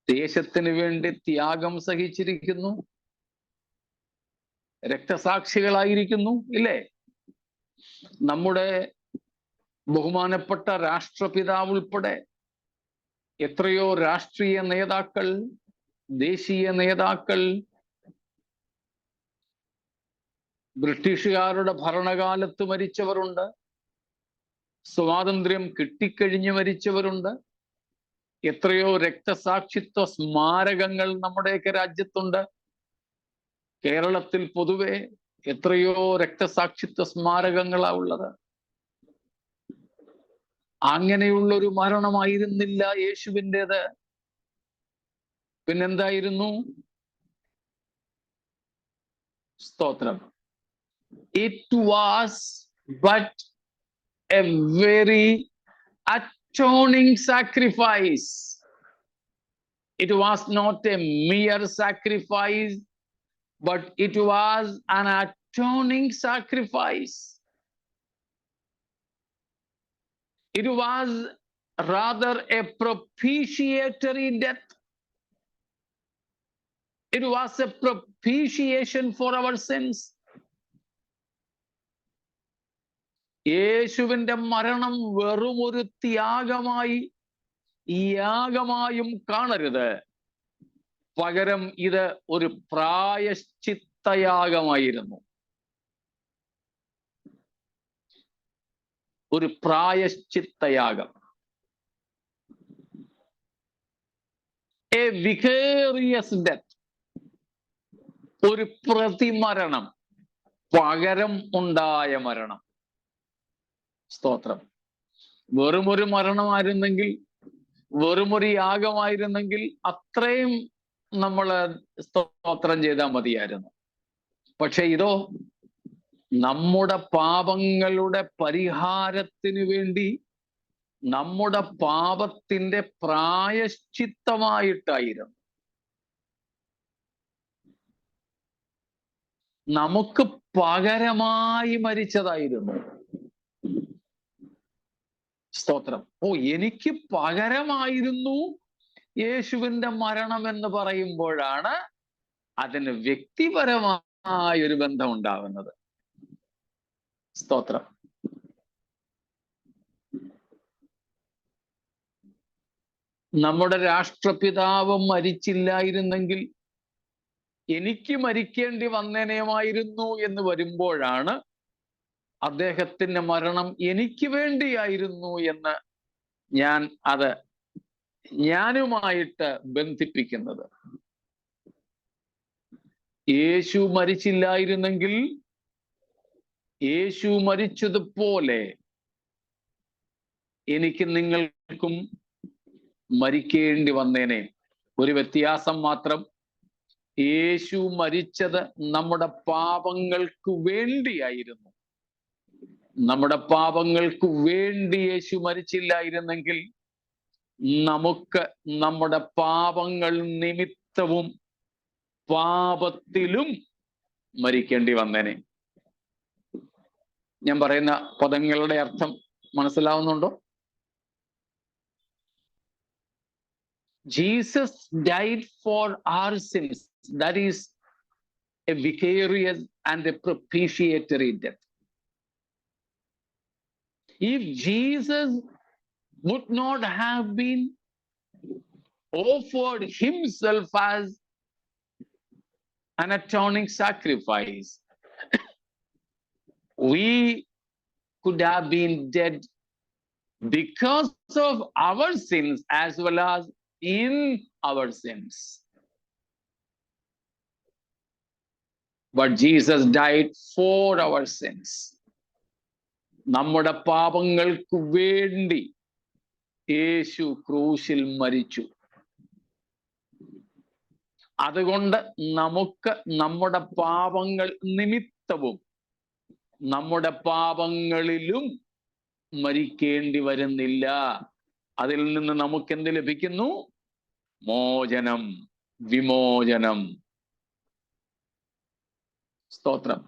ദേശത്തിന് വേണ്ടി ത്യാഗം സഹിച്ചിരിക്കുന്നു, രക്തസാക്ഷികളായിരിക്കുന്നു, ഇല്ലേ? നമ്മുടെ ബഹുമാനപ്പെട്ട രാഷ്ട്രപിതാവ് ഉൾപ്പെടെ എത്രയോ രാഷ്ട്രീയ നേതാക്കൾ, ദേശീയ നേതാക്കൾ ബ്രിട്ടീഷുകാരുടെ ഭരണകാലത്ത് മരിച്ചവരുണ്ട്, സ്വാതന്ത്ര്യം കിട്ടിക്കഴിഞ്ഞ് മരിച്ചവരുണ്ട്. എത്രയോ രക്തസാക്ഷിത്വ സ്മാരകങ്ങൾ നമ്മുടെയൊക്കെ രാജ്യത്തുണ്ട്. കേരളത്തിൽ പൊതുവെ എത്രയോ രക്തസാക്ഷിത്വ സ്മാരകങ്ങളാ ഉള്ളത്. അങ്ങനെയുള്ളൊരു മരണമായിരുന്നില്ല യേശുവിൻ്റെത്. പിന്നെന്തായിരുന്നു? സ്തോത്രം. It was but a very atoning sacrifice. It was not a mere sacrifice, but it was an atoning sacrifice. It was rather a propitiatory death. It was a propitiation for our sins. യേശുവിന്റെ മരണം വെറും ഒരു ത്യാഗമായി യാഗമായും കാണരുത്. പകരം ഇത് ഒരു പ്രായശ്ചിത്തയാഗമായിരുന്നു. ഒരു പ്രായശ്ചിത്തയാഗം. A വിക്കേറിയസ് death. ഒരു പ്രതിമരണം, പകരം ഉണ്ടായ മരണം. സ്തോത്രം. വെറുമൊരു മരണമായിരുന്നെങ്കിൽ, വെറുമൊരു യാഗമായിരുന്നെങ്കിൽ അത്രയും നമ്മൾ സ്തോത്രം ചെയ്താൽ മതിയായിരുന്നു. പക്ഷെ ഇതോ നമ്മുടെ പാപങ്ങളുടെ പരിഹാരത്തിന് വേണ്ടി, നമ്മുടെ പാപത്തിന്റെ പ്രായശ്ചിത്തമായിട്ടായിരുന്നു. നമുക്ക് പകരമായി മരിച്ചതായിരുന്നു. സ്തോത്രം. എനിക്ക് പകരമായിരുന്നു യേശുവിന്റെ മരണം എന്ന് പറയുമ്പോഴാണ് അതിന് വ്യക്തിപരമായ ഒരു ബന്ധം ഉണ്ടാകുന്നത്. സ്തോത്രം. നമ്മുടെ രാഷ്ട്രപിതാവ് മരിച്ചില്ലായിരുന്നെങ്കിൽ എനിക്ക് മരിക്കേണ്ടി വന്നേനേമായിരുന്നു എന്ന് വരുമ്പോഴാണ് അദ്ദേഹത്തിന്റെ മരണം എനിക്ക് വേണ്ടിയായിരുന്നു എന്ന് ഞാനുമായിട്ട് ബന്ധിപ്പിക്കുന്നത്. യേശു മരിച്ചില്ലായിരുന്നെങ്കിൽ യേശു മരിച്ചതുപോലെ എനിക്ക് നിങ്ങൾക്കും മരിക്കേണ്ടി വന്നേനെ. ഒരു വ്യത്യാസം മാത്രം, യേശു മരിച്ചത് നമ്മുടെ പാപങ്ങൾക്ക് വേണ്ടിയായിരുന്നു. നമ്മുടെ പാപങ്ങൾക്ക് വേണ്ടി യേശു മരിച്ചില്ലായിരുന്നെങ്കിൽ നമുക്ക് നമ്മുടെ പാപങ്ങൾ നിമിത്തവും പാപത്തിലും മരിക്കേണ്ടി വന്നേനെ. ഞാൻ പറയുന്ന പദങ്ങളുടെ അർത്ഥം മനസ്സിലാവുന്നുണ്ടോ? Jesus died for our sins. That is a vicarious and a propitiatory death. If Jesus would not have been offered himself as an atoning sacrifice, we could have been dead because of our sins as well as in our sins. But Jesus died for our sins. നമ്മുടെ പാപങ്ങൾക്ക് വേണ്ടി യേശു ക്രൂശിൽ മരിച്ചു. അതുകൊണ്ട് നമുക്ക് നമ്മുടെ പാപങ്ങൾ നിമിത്തവും നമ്മുടെ പാപങ്ങളിലും മരിക്കേണ്ടി വരുന്നില്ല. അതിൽ നിന്ന് നമുക്ക് എന്ത് ലഭിക്കുന്നു? മോചനം, വിമോചനം. സ്തോത്രം.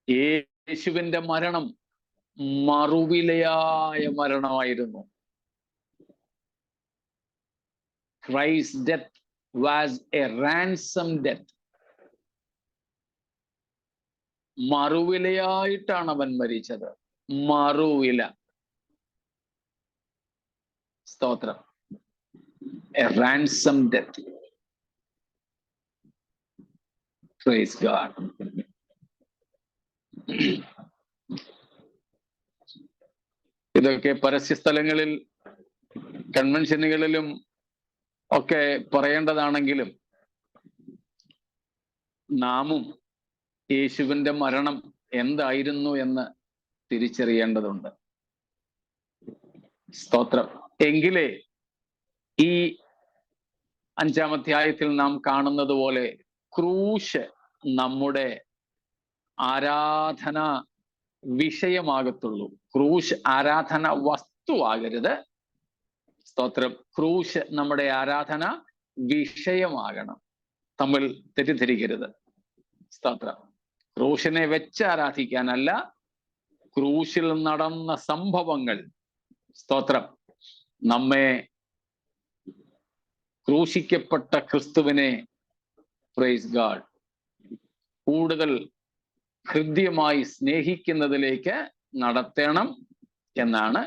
യേശുവിന്റെ മരണം മറുവിലയായ മരണമായിരുന്നു. Christ's death was a ransom death. മറുവിലയായിട്ടാണ് അവൻ മരിച്ചത്. മറുവില. സ്തോത്രം. A ransom death. Praise God. ഇതൊക്കെ പരസ്യ സ്ഥലങ്ങളിൽ, കൺവെൻഷനുകളിലും ഒക്കെ പറയേണ്ടതാണെങ്കിലും നാമും യേശുവിന്റെ മരണം എന്തായിരുന്നു എന്ന് തിരിച്ചറിയേണ്ടതുണ്ട്. സ്തോത്രം. എങ്കിലേ ഈ 5-ാം അധ്യായത്തിൽ നാം കാണുന്നത് പോലെ ക്രൂശ് നമ്മുടെ ആരാധന വിഷയമാകത്തുള്ളൂ. ക്രൂശ് ആരാധന വസ്തുവാകരുത്. സ്തോത്രം. ക്രൂശ് നമ്മുടെ ആരാധന വിഷയമാകണം. തമ്മിൽ തെറ്റിദ്ധരിക്കരുത്. സ്തോത്രം. ക്രൂശിനെ വെച്ച് ആരാധിക്കാനല്ല, ക്രൂശിൽ നടന്ന സംഭവങ്ങൾ, സ്തോത്രം, നമ്മെ ക്രൂശിക്കപ്പെട്ട ക്രിസ്തുവിനെ, പ്രൈസ് ഗാഡ്, കൂടുതൽ ഹൃദ്യമായി സ്നേഹിക്കുന്നതിലേക്ക് നടത്തണം എന്നാണ്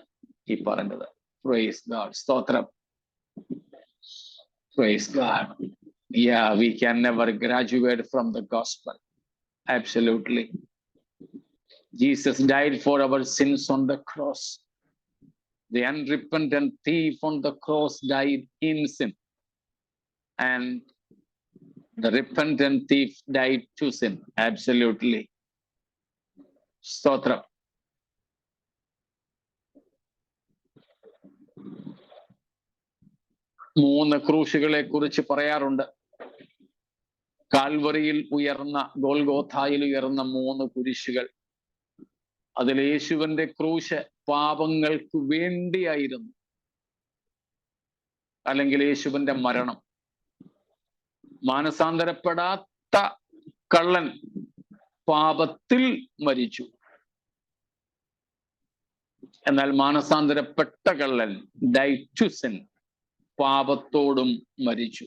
ഈ പറഞ്ഞത്. Praise God. സ്തോത്രം. Praise God. Yeah, we can never graduate from the gospel. Absolutely. Jesus died for our sins on the cross. The unrepentant thief on the cross died in sin. And the repentant thief died to sin. Absolutely. Stotra. മൂന്ന് ക്രൂശുകളെ കുറിച്ച് പറയാറുണ്ട്. കാൽവറിയിൽ ഉയർന്ന, ഗോൽഗോഥായിൽ ഉയർന്ന 3 കുരിശുകൾ. അതിൽ യേശുവിന്റെ ക്രൂശ് പാപങ്ങൾക്ക് വേണ്ടിയായിരുന്നു, അല്ലെങ്കിൽ യേശുവിന്റെ മരണം. മാനസാന്തരപ്പെടാത്ത കള്ളൻ പാപത്തിൽ മരിച്ചു. എന്നാൽ മാനസാന്തരപ്പെട്ട കള്ളൻ died to sin, പാപത്തോടും മരിച്ചു.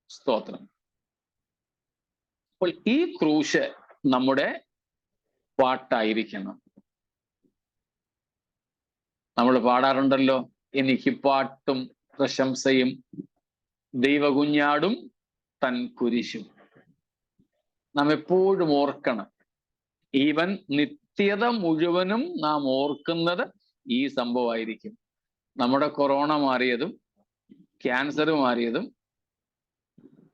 സ്തോത്രം. അപ്പോൾ ഈ ക്രൂശ് നമ്മുടെ പാട്ടായിരിക്കണം. നമ്മൾ പാടാറുണ്ടല്ലോ, എനിക്ക് പാട്ടും പ്രശംസയും ദൈവകുഞ്ഞാടും തൻ കുരിശും. നാം എപ്പോഴും ഓർക്കണം, ഈവൻ നിത്യത മുഴുവനും നാം ഓർക്കുന്നത് ഈ സംഭവമായിരിക്കും. നമ്മുടെ കൊറോണ മാറിയതും, ക്യാൻസർ മാറിയതും,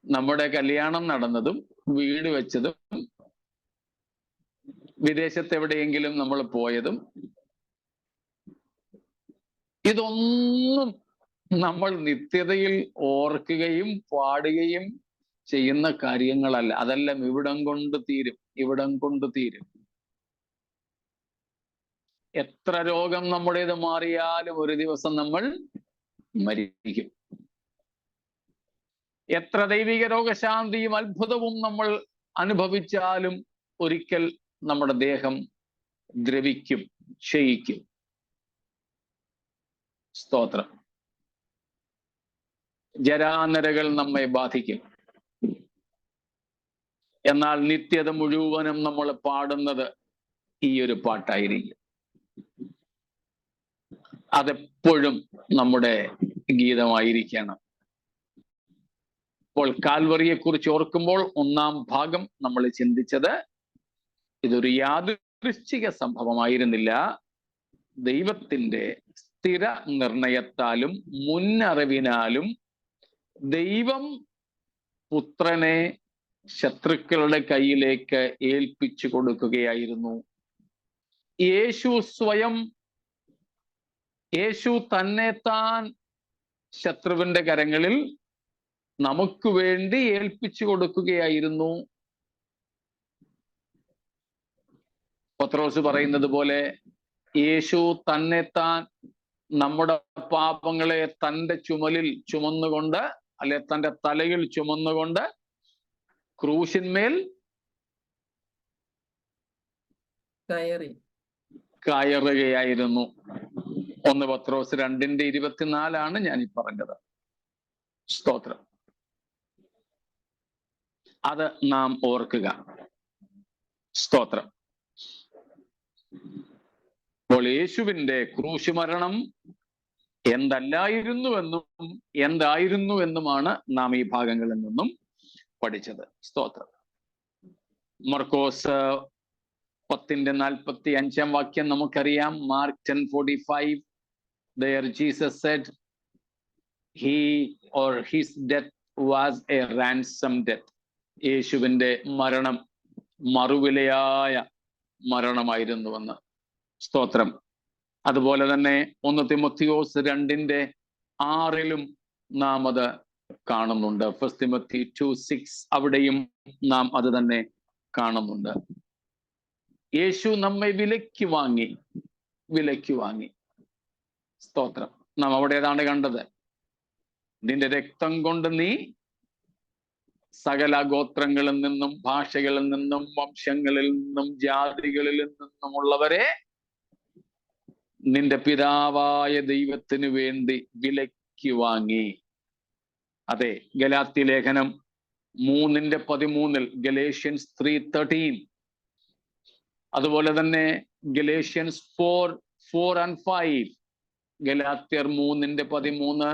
നമ്മുടെ കല്യാണം നടന്നതും, വീട് വെച്ചതും, വിദേശത്ത് എവിടെയെങ്കിലും നമ്മൾ പോയതും, ഇതൊന്നും നമ്മൾ നിത്യതയിൽ ഓർക്കുകയും പാടുകയും ചെയ്യുന്ന കാര്യങ്ങളല്ല. അതെല്ലാം ഇവിടം കൊണ്ട് തീരും, ഇവിടം കൊണ്ട് തീരും. എത്ര രോഗം നമ്മുടേത് മാറിയാലും ഒരു ദിവസം നമ്മൾ മരിക്കും. എത്ര ദൈവിക രോഗശാന്തിയും അത്ഭുതവും നമ്മൾ അനുഭവിച്ചാലും ഒരിക്കൽ നമ്മുടെ ദേഹം ദ്രവിക്കും, ക്ഷയിക്കും. സ്തോത്രം. ജരാനരകൾ നമ്മെ ബാധിക്കും. എന്നാൽ നിത്യത മുഴുവനും നമ്മൾ പാടുന്നത് ഈ ഒരു പാട്ടായിരിക്കും. അതെപ്പോഴും നമ്മുടെ ഗീതമായിരിക്കണം. അപ്പോൾ കാൽവറിയെ കുറിച്ച് ഓർക്കുമ്പോൾ 1-ാം ഭാഗം നമ്മൾ ചിന്തിച്ചത് ഇതൊരു യാദൃശ്ചിക സംഭവമായിരുന്നില്ല. ദൈവത്തിന്റെ സ്ഥിര നിർണയത്താലും മുന്നറിവിനാലും ദൈവം പുത്രനെ ശത്രുക്കളുടെ കയ്യിലേക്ക് ഏൽപ്പിച്ചു കൊടുക്കുകയായിരുന്നു. യേശു തന്നെ താൻ ശത്രുവിന്റെ കരങ്ങളിൽ നമുക്ക് വേണ്ടി ഏൽപ്പിച്ചു കൊടുക്കുകയായിരുന്നു. പത്രോസ് പറയുന്നത് പോലെ യേശു തന്നെ താൻ നമ്മുടെ പാപങ്ങളെ തൻ്റെ ചുമലിൽ ചുമന്നുകൊണ്ട്, അല്ലെ തൻ്റെ തലയിൽ ചുമന്നുകൊണ്ട് ക്രൂശിന്മേൽ കയറുകയായിരുന്നു. 1 പത്രോസ് 2:24 ഞാൻ ഈ പറഞ്ഞത്. സ്തോത്രം. അത് നാം ഓർക്കുക. സ്തോത്രം. അപ്പോൾ യേശുവിന്റെ ക്രൂശ് മരണം എന്തായിരുന്നു എന്നുമാണ് നാം ഈ ഭാഗങ്ങളിൽ നിന്നും പഠിച്ചത്. സ്തോത്രം. മർക്കോസ് 10:45 നമുക്കറിയാം. Mark 10:45, there Jesus said his death was a ransom death. യേശുവിന്റെ മരണം മറുവിലയായ മരണമായിരുന്നുവെന്ന്. സ്തോത്രം. അതുപോലെ തന്നെ 1 തിമോത്തിയോസ് 2:6 നാം അത് കാണുന്നുണ്ട്. 1 തിമോത്തി 2:6 അവിടെയും നാം അത് തന്നെ കാണുന്നുണ്ട്. യേശു നമ്മെ വിലയ്ക്ക് വാങ്ങി. സ്തോത്രം. നാം അവിടെ ഏതാണ് കണ്ടത്? നിന്റെ രക്തം കൊണ്ട് നീ സകല ഗോത്രങ്ങളിൽ നിന്നും, ഭാഷകളിൽ നിന്നും, വംശങ്ങളിൽ നിന്നും, ജാതികളിൽ നിന്നുമുള്ളവരെ നിന്റെ പിതാവായ ദൈവത്തിന് വേണ്ടി വിലയ്ക്ക് വാങ്ങി. അതെ, ഗലാത്യ ലേഖനം 3:13, ഗലേഷ്യൻസ് 3:13, അതുപോലെ തന്നെ ഗലേഷ്യൻസ് 4:4-5, ഗലാത്യർ 3:13,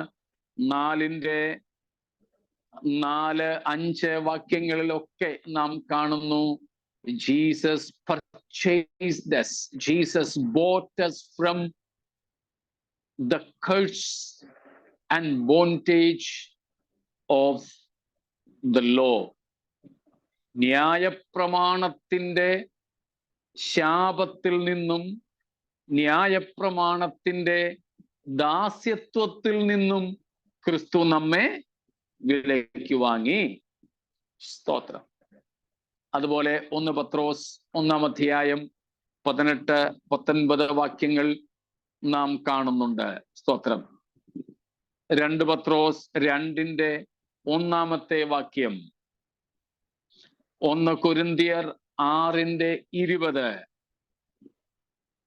4:5 വാക്യങ്ങളിലൊക്കെ നാം കാണുന്നു, Jesus purchased us, Jesus bought us from the curse and bondage of the law. ന്യായപ്രമാണത്തിന്റെ ശാപത്തിൽ നിന്നും, ന്യായപ്രമാണത്തിന്റെ ദാസ്യത്വത്തിൽ നിന്നും ക്രിസ്തു നമ്മെ വിലയ്ക്ക് വാങ്ങി. സ്തോത്രം. അതുപോലെ 1 പത്രോസ് 1-ാം അധ്യായം 18-19 വാക്യങ്ങൾ നാം കാണുന്നുണ്ട്. സ്തോത്രം. 2 പത്രോസ് 2-ന്റെ 1-ാമത്തെ വാക്യം, 1 കൊരിന്ത്യർ 6-ന്റെ 20,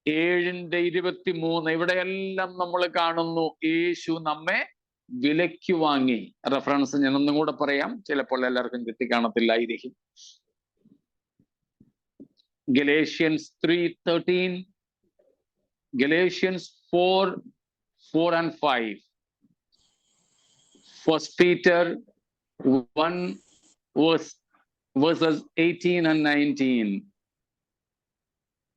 7-ന്റെ 23, ഇവിടെയെല്ലാം നമ്മൾ കാണുന്നു യേശു നമ്മെ വിലയ്ക്ക് വാങ്ങി. റെഫറൻസ് ഞാൻ ഒന്നും കൂടെ പറയാം, ചിലപ്പോൾ എല്ലാവർക്കും കിട്ടിക്കാണത്തില്ലായിരിക്കും. Galatians 3:13, Galatians 4 and 5, 1 Peter 1 verses 18 and 19,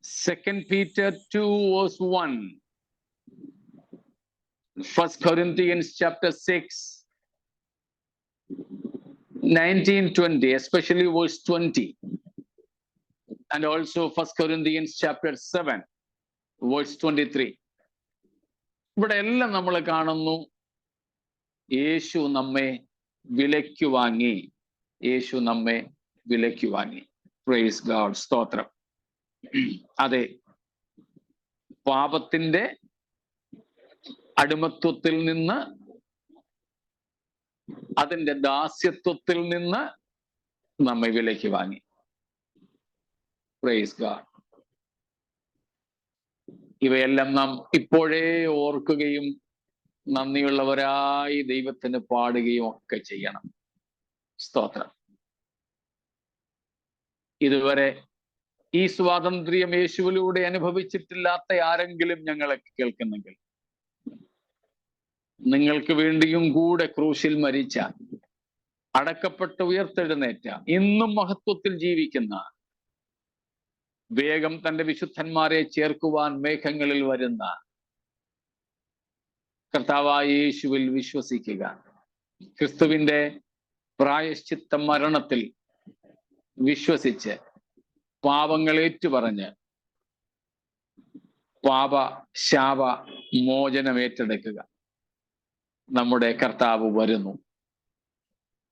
2 Peter 2 verse 1, 1 Corinthians chapter 6, 19-20, especially verse 20, and also 1 Corinthians chapter 7 verse 23. ഇവിടെ എല്ലാം നമ്മൾ കാണുന്നു യേശു നമ്മെ വിലയ്ക്ക് വാങ്ങി. യേശു നമ്മെ വിലയ്ക്ക് വാങ്ങി. Praise God. സ്തോത്രം. അതെ, പാപത്തിന്റെ അടിമത്വത്തിൽ നിന്ന്, അതിന്റെ ദാസ്യത്വത്തിൽ നിന്ന് നമ്മെ വിലയ്ക്ക് വാങ്ങി. Praise God. ഇവയെല്ലാം നാം ഇപ്പോഴേ ഓർക്കുകയും നന്ദിയുള്ളവരായി ദൈവത്തിന് പാടുകയും ഒക്കെ ചെയ്യണം. സ്തോത്രം. ഇതുവരെ ഈ സ്വാതന്ത്ര്യം യേശുവിലൂടെ അനുഭവിച്ചിട്ടില്ലാത്ത ആരെങ്കിലും ഞങ്ങളെ കേൾക്കുന്നെങ്കിൽ, നിങ്ങൾക്ക് വേണ്ടിയും കൂടെ ക്രൂശിൽ മരിച്ച, അടക്കപ്പെട്ട് ഉയർത്തെഴുന്നേറ്റ, ഇന്നും മഹത്വത്തിൽ ജീവിക്കുന്ന, വേഗം തന്റെ വിശുദ്ധന്മാരെ ചേർക്കുവാൻ മേഘങ്ങളിൽ വരുന്ന കർത്താവായ യേശുവിൽ വിശ്വസിക്കുക. ക്രിസ്തുവിന്റെ പ്രായശ്ചിത്ത മരണത്തിൽ വിശ്വസിച്ച് പാപങ്ങൾ ഏറ്റുപറഞ്ഞ് പാപ ശാപ മോചനം ഏറ്റെടുക്കുക. നമ്മുടെ കർത്താവ് വരുന്നു.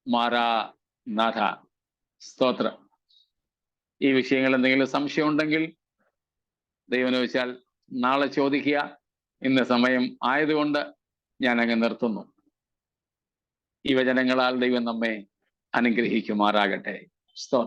മാറാനാഥ. സ്തോത്രം. ഈ വിഷയങ്ങൾ എന്തെങ്കിലും സംശയം ഉണ്ടെങ്കിൽ ദൈവം വെച്ചാൽ നാളെ ചോദിക്കുക. ഇന്ന് സമയം ആയതുകൊണ്ട് ഞാൻ അങ്ങ് നിർത്തുന്നു. ഈ വചനങ്ങളാൽ ദൈവം നമ്മെ അനുഗ്രഹിക്കുമാറാകട്ടെ. സ്തോത്രം.